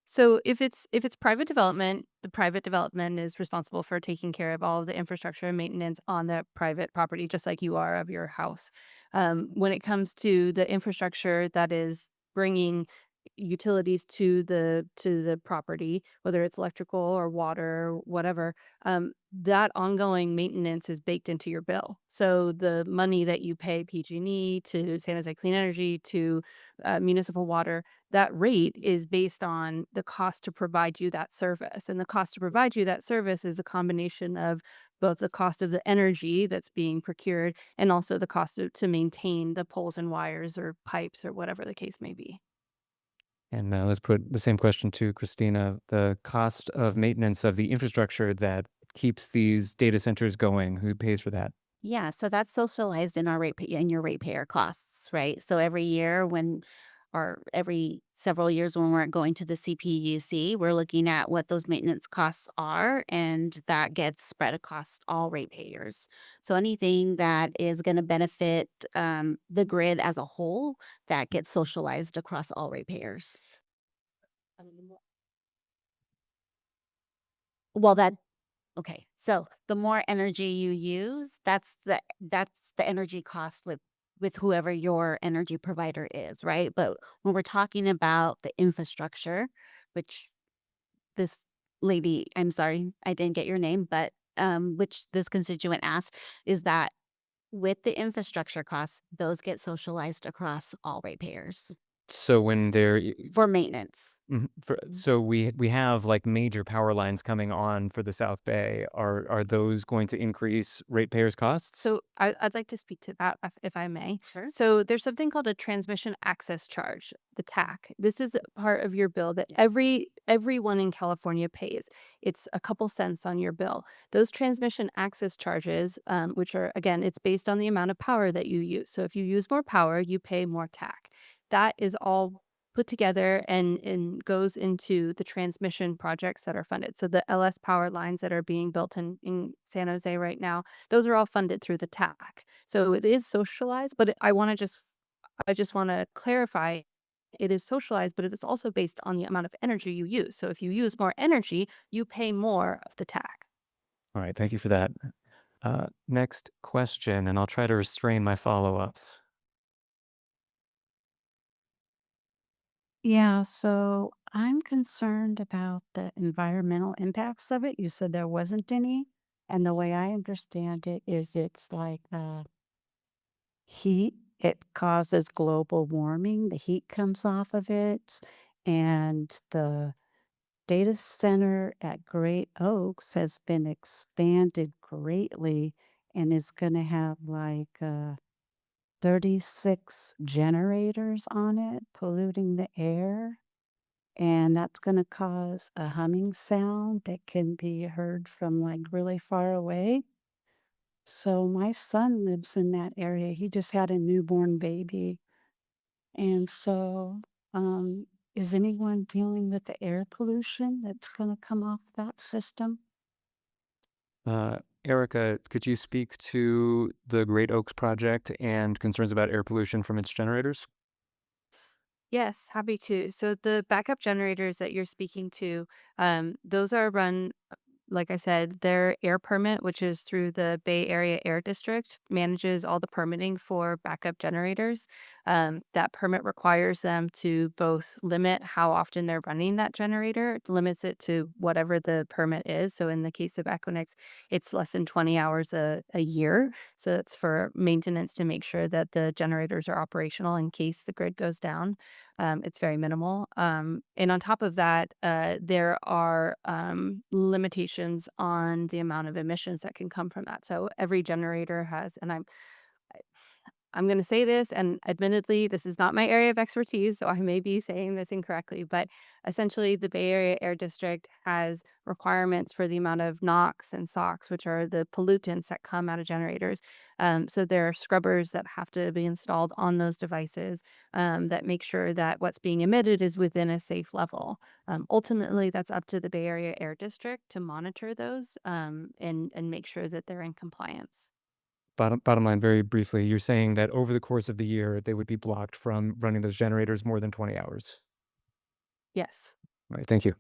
So if it's private development, the private development is responsible for taking care of all of the infrastructure and maintenance on that private property, just like you are of your house. When it comes to the infrastructure that is bringing utilities to the property, whether it's electrical or water, or whatever, that ongoing maintenance is baked into your bill. So the money that you pay PG&E to San Jose Clean Energy to municipal water, that rate is based on the cost to provide you that service. And the cost to provide you that service is a combination of both the cost of the energy that's being procured and also the cost to maintain the poles and wires or pipes or whatever the case may be. And let's put the same question to Christina. The cost of maintenance of the infrastructure that keeps these data centers going, who pays for that? Yeah, so that's socialized in our in your ratepayer costs, right? So every year or every several years when we're going to the CPUC, we're looking at what those maintenance costs are, and that gets spread across all ratepayers. So anything that is going to benefit the grid as a whole, that gets socialized across all ratepayers. Well, okay, so the more energy you use, that's the energy cost with whoever your energy provider is, right? But when we're talking about the infrastructure, which this lady, I'm sorry, I didn't get your name, but which this constituent asked, is that with the infrastructure costs, those get socialized across all ratepayers So when they're for maintenance. so we have like major power lines coming on for the South Bay. Are those going to increase ratepayers' costs? So I'd like to speak to that if I may. Sure. So there's something called a transmission access charge, the TAC. This is a part of your bill that everyone in California pays. It's a couple cents on your bill. Those transmission access charges, which are, again, it's based on the amount of power that you use. So if you use more power, you pay more TAC. That is all put together and goes into the transmission projects that are funded. So the LS power lines that are being built in San Jose right now, those are all funded through the TAC. So it is socialized, but I just want to clarify, it is socialized, but it is also based on the amount of energy you use. So if you use more energy, you pay more of the TAC. All right, thank you for that. Next question, and I'll try to restrain my follow-ups. Yeah, so I'm concerned about the environmental impacts of it. You said there wasn't any. And the way I understand it is it's like heat. It causes global warming. The heat comes off of it. And the data center at Great Oaks has been expanded greatly and is going to have like 36 generators on it, polluting the air. And that's going to cause a humming sound that can be heard from like really far away. So my son lives in that area. He just had a newborn baby. And so, is anyone dealing with the air pollution that's going to come off that system? Erica, could you speak to the Great Oaks project and concerns about air pollution from its generators? Yes, happy to. So the backup generators that you're speaking to, those are run, like I said, their air permit, which is through the Bay Area Air District, manages all the permitting for backup generators. That permit requires them to both limit how often they're running that generator, it limits it to whatever the permit is. So in the case of Equinix, it's less than 20 hours a year. So it's for maintenance to make sure that the generators are operational in case the grid goes down. It's very minimal. And on top of that, there are limitations on the amount of emissions that can come from that. So every generator has, and I'm going to say this, and admittedly, this is not my area of expertise, so I may be saying this incorrectly, but essentially the Bay Area Air District has requirements for the amount of NOx and SOx, which are the pollutants that come out of generators. So there are scrubbers that have to be installed on those devices that make sure that what's being emitted is within a safe level. Ultimately, that's up to the Bay Area Air District to monitor those and make sure that they're in compliance. Bottom line, very briefly, you're saying that over the course of the year, they would be blocked from running those generators more than 20 hours. Yes. All right, thank you.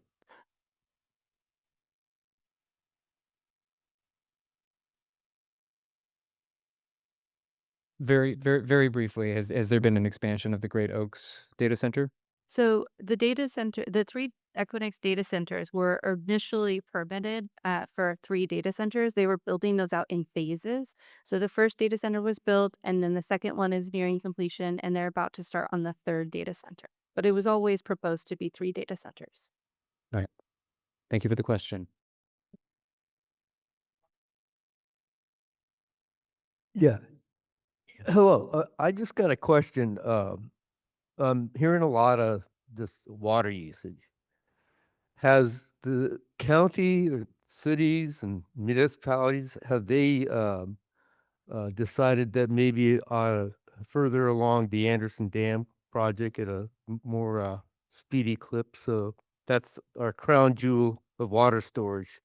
Very briefly, has there been an expansion of the Great Oaks data center? So the data center, the 3 Equinix data centers were initially permitted for 3 data centers. They were building those out in phases. So the first data center was built, and then the second one is nearing completion, and they're about to start on the 3rd data center. But it was always proposed to be 3 data centers. All right. Thank you for the question. Yeah. Hello. I just got a question. I'm hearing a lot of this water usage. Has the county or cities and municipalities, have they decided that maybe further along the Anderson Dam project at a more speedy clip? So that's our crown jewel of water storage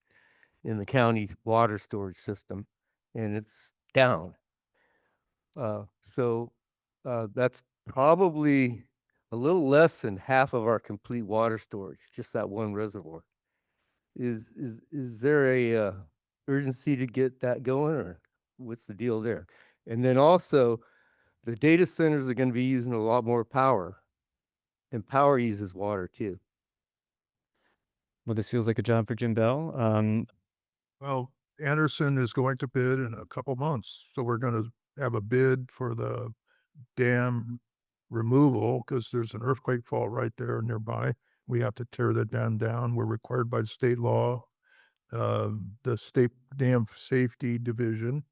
in the county's water storage system, and it's down. That's probably a little less than half of our complete water storage, just that one reservoir. Is there a urgency to get that going, or what's the deal there? And then also, the data centers are going to be using a lot more power, and power uses water too. Well, this feels like a job for Jim Beall. Well, Anderson is going to bid in a couple months, so we're going to have a bid for the dam removal because there's an earthquake fault right there nearby. We have to tear that dam down. We're required by state law, the state dam safety division,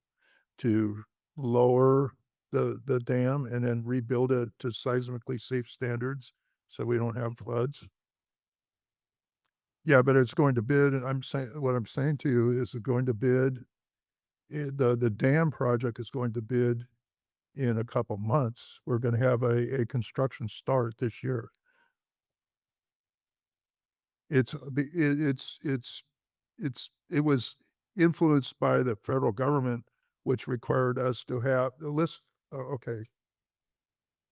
to lower the dam and then rebuild it to seismically safe standards so we don't have floods. Yeah, but it's going to bid, and what I'm saying to you is it's going to bid. The dam project is going to bid in a couple months. We're going to have a construction start this year. It was influenced by the federal government, which required us to have the list. Okay.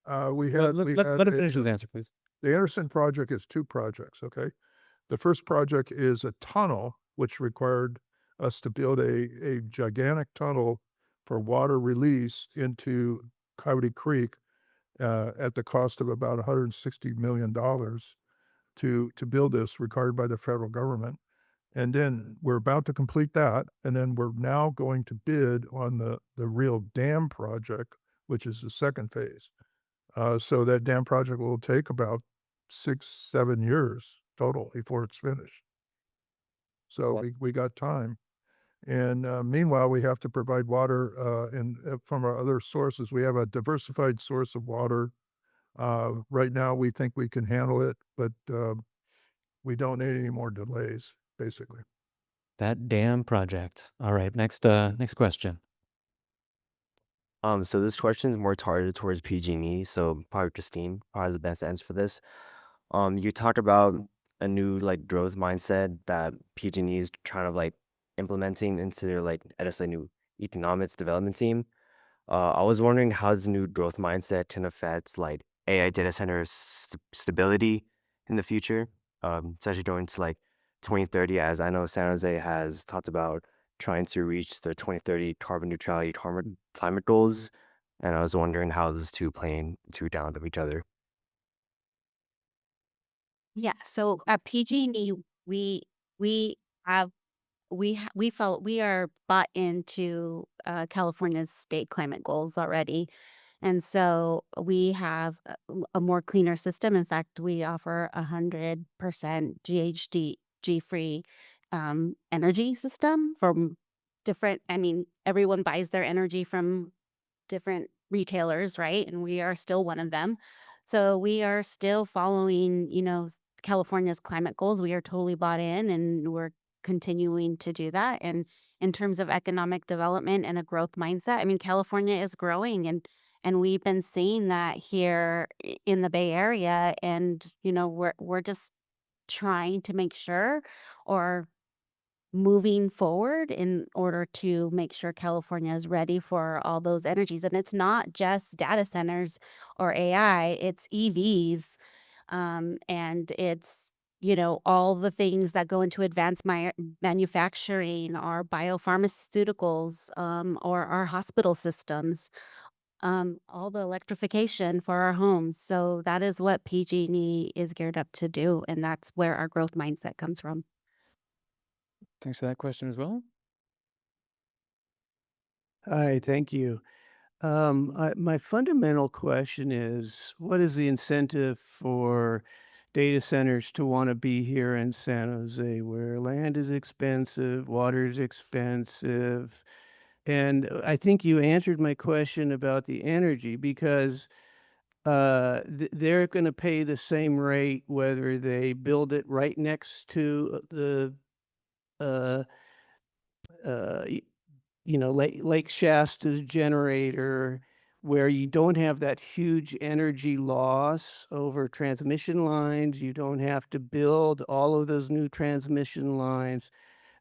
Let him finish his answer, please. The Anderson project is 2 projects. Okay. The first project is a tunnel, which required us to build a gigantic tunnel for water release into Coyote Creek at the cost of about $160 million to build this, required by the federal government. And then we're about to complete that. And then we're now going to bid on the real dam project, which is the second phase. So that dam project will take about 6-7 years total before it's finished. So we got time. And meanwhile, we have to provide water from our other sources. We have a diversified source of water. Right now, we think we can handle it, but we don't need any more delays, basically. That damn project. All right, next question. So this question is more targeted towards PG&E, so probably Christine probably has the best answer for this. You talk about a new growth mindset that PG&E is trying to implementing into their new economics development team. I was wondering how this new growth mindset can affect AI data center stability in the future, especially going to 2030, as I know San Jose has talked about trying to reach the 2030 carbon neutrality climate goals. And I was wondering how those two playing down with each other. Yeah, so at PG&E, we felt we are bought into California's state climate goals already. And so we have a more cleaner system. In fact, we offer 100% GHG-free energy system from different, everyone buys their energy from different retailers, right? And we are still one of them. So we are still following, California's climate goals. We are totally bought in and we're continuing to do that. And in terms of economic development and a growth mindset, I mean, California is growing and we've been seeing that here in the Bay Area. And, we're just trying to make sure or moving forward in order to make sure California is ready for all those energies. And it's not just data centers or AI, it's EVs, and it's all the things that go into advanced manufacturing, our biopharmaceuticals, or our hospital systems, all the electrification for our homes. So that is what PG&E is geared up to do, and that's where our growth mindset comes from. Thanks for that question as well. Hi, thank you. My fundamental question is, what is the incentive for data centers to want to be here in San Jose, where land is expensive, water is expensive? And I think you answered my question about the energy because they're going to pay the same rate whether they build it right next to the uh, y- Lake Shasta's generator, where you don't have that huge energy loss over transmission lines. You don't have to build all of those new transmission lines.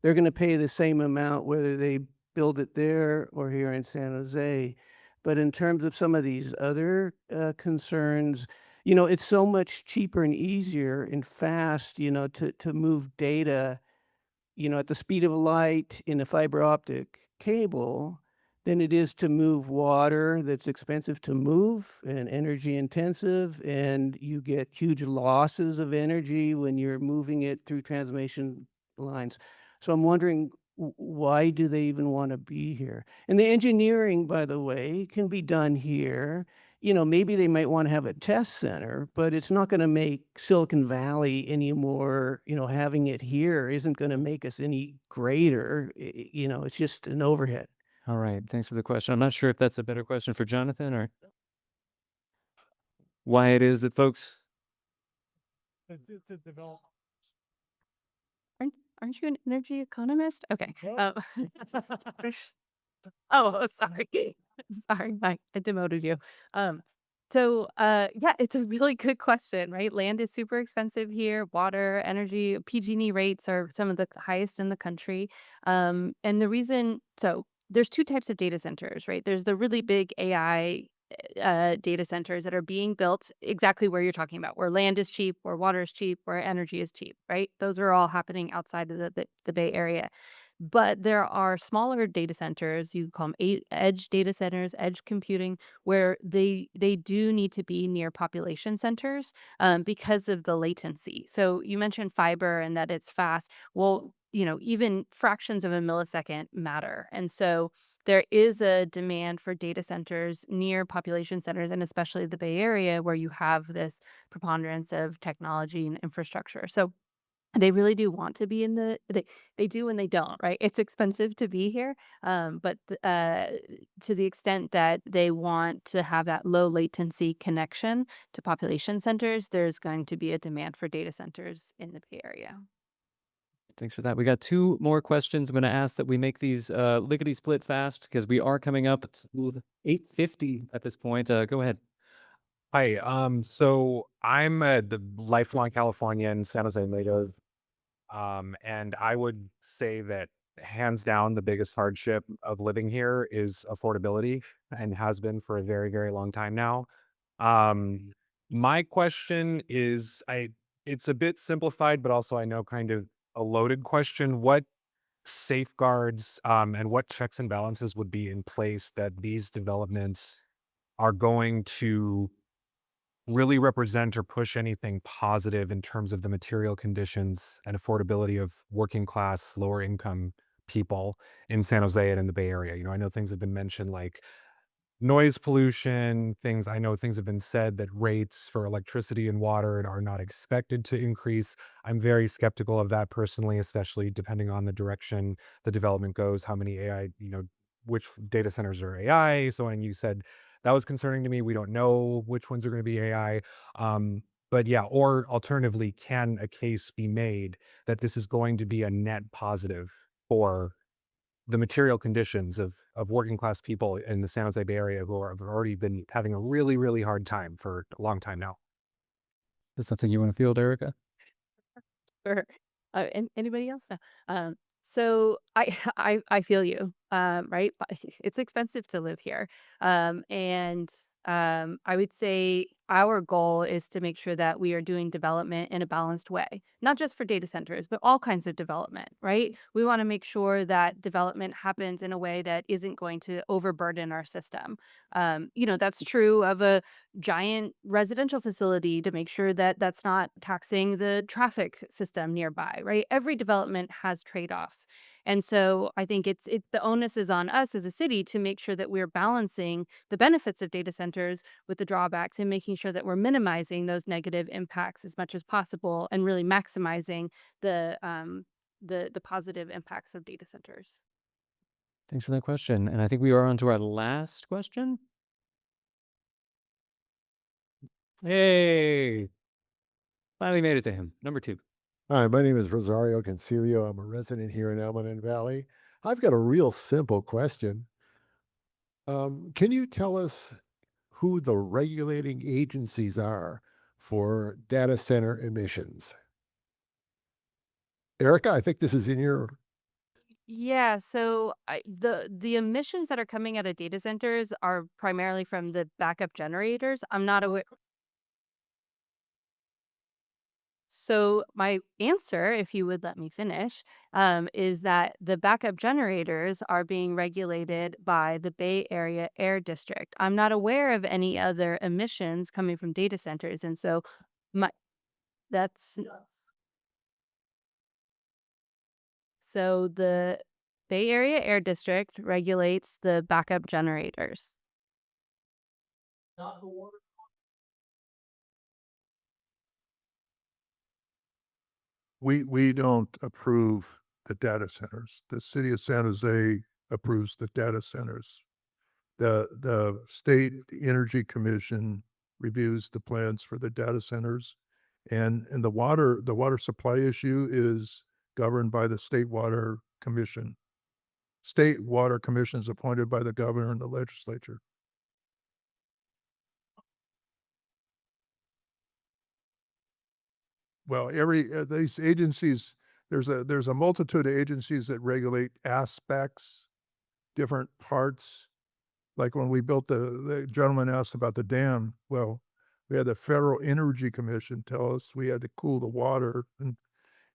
They're going to pay the same amount whether they build it there or here in San Jose. But in terms of some of these other concerns, it's so much cheaper and easier and fast, to move data at the speed of light in a fiber optic cable than it is to move water that's expensive to move and energy intensive. And you get huge losses of energy when you're moving it through transmission lines. So I'm wondering, why do they even want to be here? And the engineering, by the way, can be done here. Maybe they might want to have a test center, but it's not going to make Silicon Valley any more, having it here isn't going to make us any greater. It's just an overhead. All right. Thanks for the question. I'm not sure if that's a better question for Jonathan or why it is that folks. It's a development. Aren't you an energy economist? Okay. Oh, sorry. Sorry, I demoted you. Yeah, it's a really good question, right? Land is super expensive here. Water, energy, PG&E rates are some of the highest in the country. And the reason, so there's two types of data centers, right? There's the really big AI data centers that are being built exactly where you're talking about, where land is cheap, where water is cheap, where energy is cheap, right? Those are all happening outside of the Bay Area. But there are smaller data centers, you call them edge data centers, edge computing, where they do need to be near population centers because of the latency. So you mentioned fiber and that it's fast. Well, even fractions of a millisecond matter. And so there is a demand for data centers near population centers, and especially the Bay Area, where you have this preponderance of technology and infrastructure. So they really do want to be in they do and they don't, right? It's expensive to be here. But to the extent that they want to have that low latency connection to population centers, there's going to be a demand for data centers in the Bay Area. Thanks for that. We got two more questions. I'm going to ask that we make these lickety split fast because we are coming up at 8:50 at this point. Go ahead. Hi. So I'm the lifelong Californian, San Jose native. And I would say that hands down, the biggest hardship of living here is affordability and has been for a very, very long time now. My question is, it's a bit simplified, but also I know kind of a loaded question. What safeguards and what checks and balances would be in place that these developments are going to really represent or push anything positive in terms of the material conditions and affordability of working class, lower income people in San Jose and in the Bay Area? I know things have been mentioned like noise pollution, I know things have been said that rates for electricity and water are not expected to increase. I'm very skeptical of that personally, especially depending on the direction the development goes, how many AI, which data centers are AI. So, and you said That was concerning to me. We don't know which ones are going to be AI. But yeah, or alternatively, can a case be made that this is going to be a net positive for the material conditions of working class people in the San Jose Bay Area who have already been having a really, really hard time for a long time now? Is something you want to field, Erica? Sure. Anybody else? No. So I I feel you. Right? But it's expensive to live here. And I would say our goal is to make sure that we are doing development in a balanced way, not just for data centers, but all kinds of development, right? We want to make sure that development happens in a way that isn't going to overburden our system. That's true of a giant residential facility to make sure that that's not taxing the traffic system nearby, right? Every development has trade-offs. And so I think the onus is on us as a city to make sure that we're balancing the benefits of data centers with the drawbacks and making sure that we're minimizing those negative impacts as much as possible and really maximizing the positive impacts of data centers. Thanks for that question. And I think we are on to our last question. Hey, finally made it to him. Number 2. Hi, my name is Rosario Concilio. I'm a resident here in Almaden Valley. I've got a real simple question. Can you tell us who the regulating agencies are for data center emissions? Erica, I think this is in your. Yeah, so the emissions that are coming out of data centers are primarily from the backup generators. I'm not aware. So my answer, if you would let me finish, is that the backup generators are being regulated by the Bay Area Air District. I'm not aware of any other emissions coming from data centers, and so my that's so the Bay Area Air District regulates the backup generators. We don't approve the data centers. The city of San Jose approves the data centers. The State Energy Commission reviews the plans for the data centers. And the water supply issue is governed by the State Water Commission. State Water Commission is appointed by the governor and the legislature. Well, these agencies, there's a multitude of agencies that regulate aspects, different parts. Like when we built the gentleman asked about the dam. Well, we had the Federal Energy Commission tell us we had to cool the water,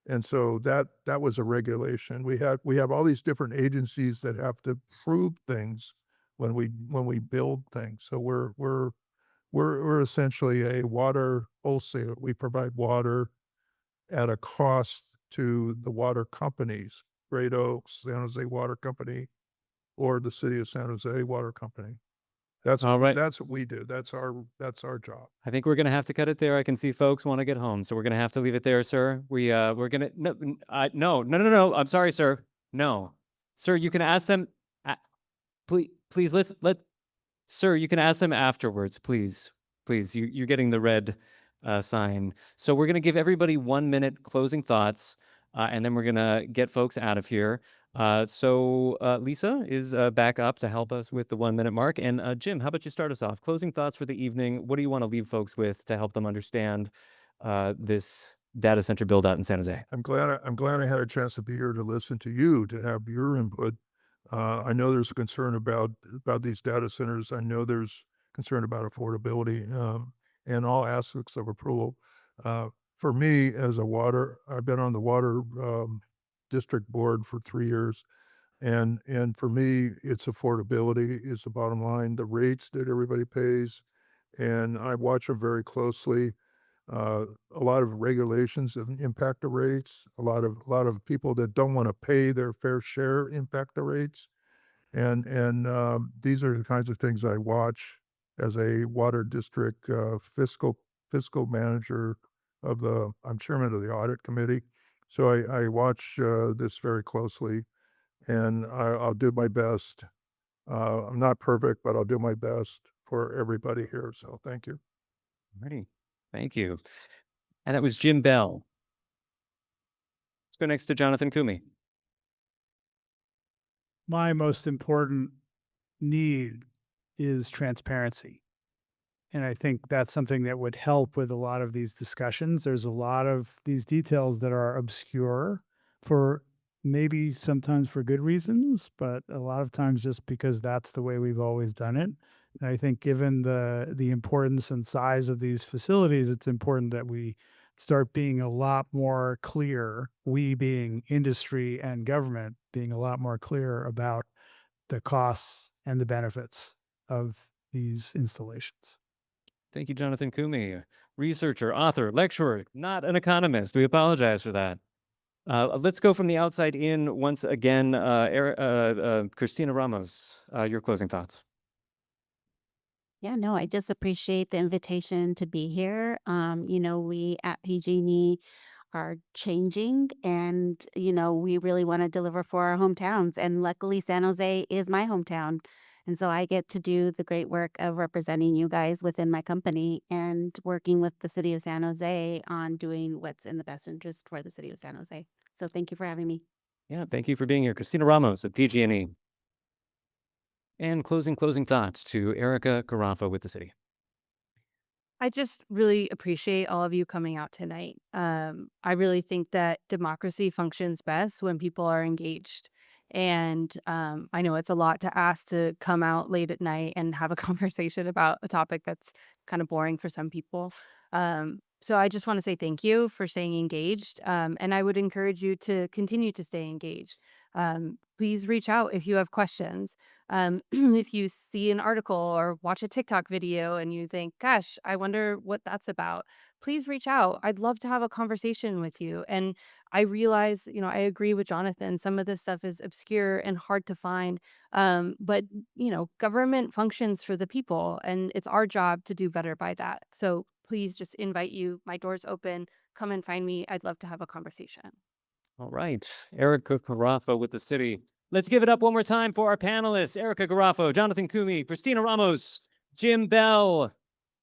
and so that was a regulation. We have all these different agencies that have to prove things when we build things. So we're essentially a water wholesaler. We provide water at a cost to the water companies, Great Oaks, San Jose Water Company, or the City of San Jose Water Company. That's All right. That's what we do. That's our job. I think we're gonna have to cut it there. I can see folks want to get home, so we're gonna have to leave it there, sir. We're gonna no. I'm sorry, sir. No, sir. You can ask them. Please let. Sir, you can ask them afterwards, please. Please, you're getting the red sign. So we're gonna give everybody 1 minute closing thoughts, and then we're gonna get folks out of here. So Lisa is back up to help us with the 1 minute mark. And Jim, how about you start us off? Closing thoughts for the evening. What do you want to leave folks with to help them understand this data center build out in San Jose? I'm glad I had a chance to be here to listen to you, to have your input. I know there's a concern about these data centers. I know there's concern about affordability and all aspects of approval. For me, I've been on the water district board for 3 years. And for me, it's affordability is the bottom line, the rates that everybody pays. And I watch them very closely. A lot of regulations impact the rates. A lot of people that don't want to pay their fair share impact the rates. And these are the kinds of things I watch as a water district fiscal manager I'm chairman of the audit committee. So I watch this very closely, and I'll do my best. I'm not perfect, but I'll do my best for everybody here. So thank you. Alrighty. Thank you. And that was Jim Beall. Let's go next to Jonathan Koomey. My most important need is transparency. And I think that's something that would help with a lot of these discussions. There's a lot of these details that are obscure for maybe sometimes for good reasons, but a lot of times just because that's the way we've always done it. And I think given the importance and size of these facilities, it's important that we start being a lot more clear, we being industry and government being a lot more clear about the costs and the benefits of these installations. Thank you, Jonathan Koomey, researcher, author, lecturer, not an economist. We apologize for that. Let's go from the outside in once again. Christina Ramos, your closing thoughts. Yeah, no, I just appreciate the invitation to be here. We at PG&E are changing and, we really want to deliver for our hometowns. And luckily, San Jose is my hometown. And so I get to do the great work of representing you guys within my company and working with the city of San Jose on doing what's in the best interest for the city of San Jose. So thank you for having me. Yeah, thank you for being here. Christina Ramos of PG&E. And closing thoughts to Erica Garoffo with the city. I just really appreciate all of you coming out tonight. I really think that democracy functions best when people are engaged. And I know it's a lot to ask to come out late at night and have a conversation about a topic that's kind of boring for some people. So I just want to say thank you for staying engaged. And I would encourage you to continue to stay engaged. Please reach out if you have questions. If you see an article or watch a TikTok video and you think, gosh, I wonder what that's about, please reach out. I'd love to have a conversation with you. And I realize, I agree with Jonathan. Some of this stuff is obscure and hard to find. But, government functions for the people, and it's our job to do better by that. So please just invite you. My door's open. Come and find me. I'd love to have a conversation. All right, Erica Garoffo with the city. Let's give it up one more time for our panelists, Erica Garoffo, Jonathan Koomey, Christina Ramos, Jim Beall.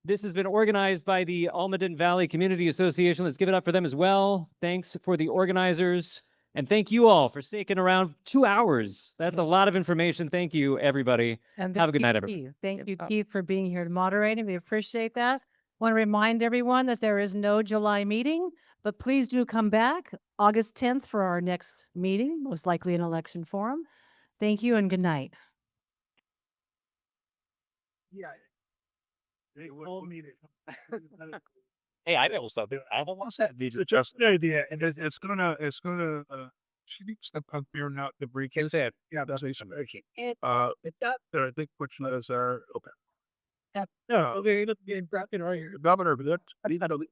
This has been organized by the Almaden Valley Community Association. Let's give it up for them as well. Thanks for the organizers. And thank you all for sticking around 2 hours. That's a lot of information. Thank you, everybody. And Have a good night, everybody. Thank you, Keith, for being here to moderate. We appreciate that. Want to remind everyone that there is no July meeting, but please do come back August 10th for our next meeting, most likely an election forum. Thank you and good night. Yeah. Hey, I know something. I almost had video. It's just an idea, and it's gonna. She needs to come here now to break his head. Yeah, that's what okay. I think which letters are open. Yeah. Okay, let's get right here. Governor, but I didn't know.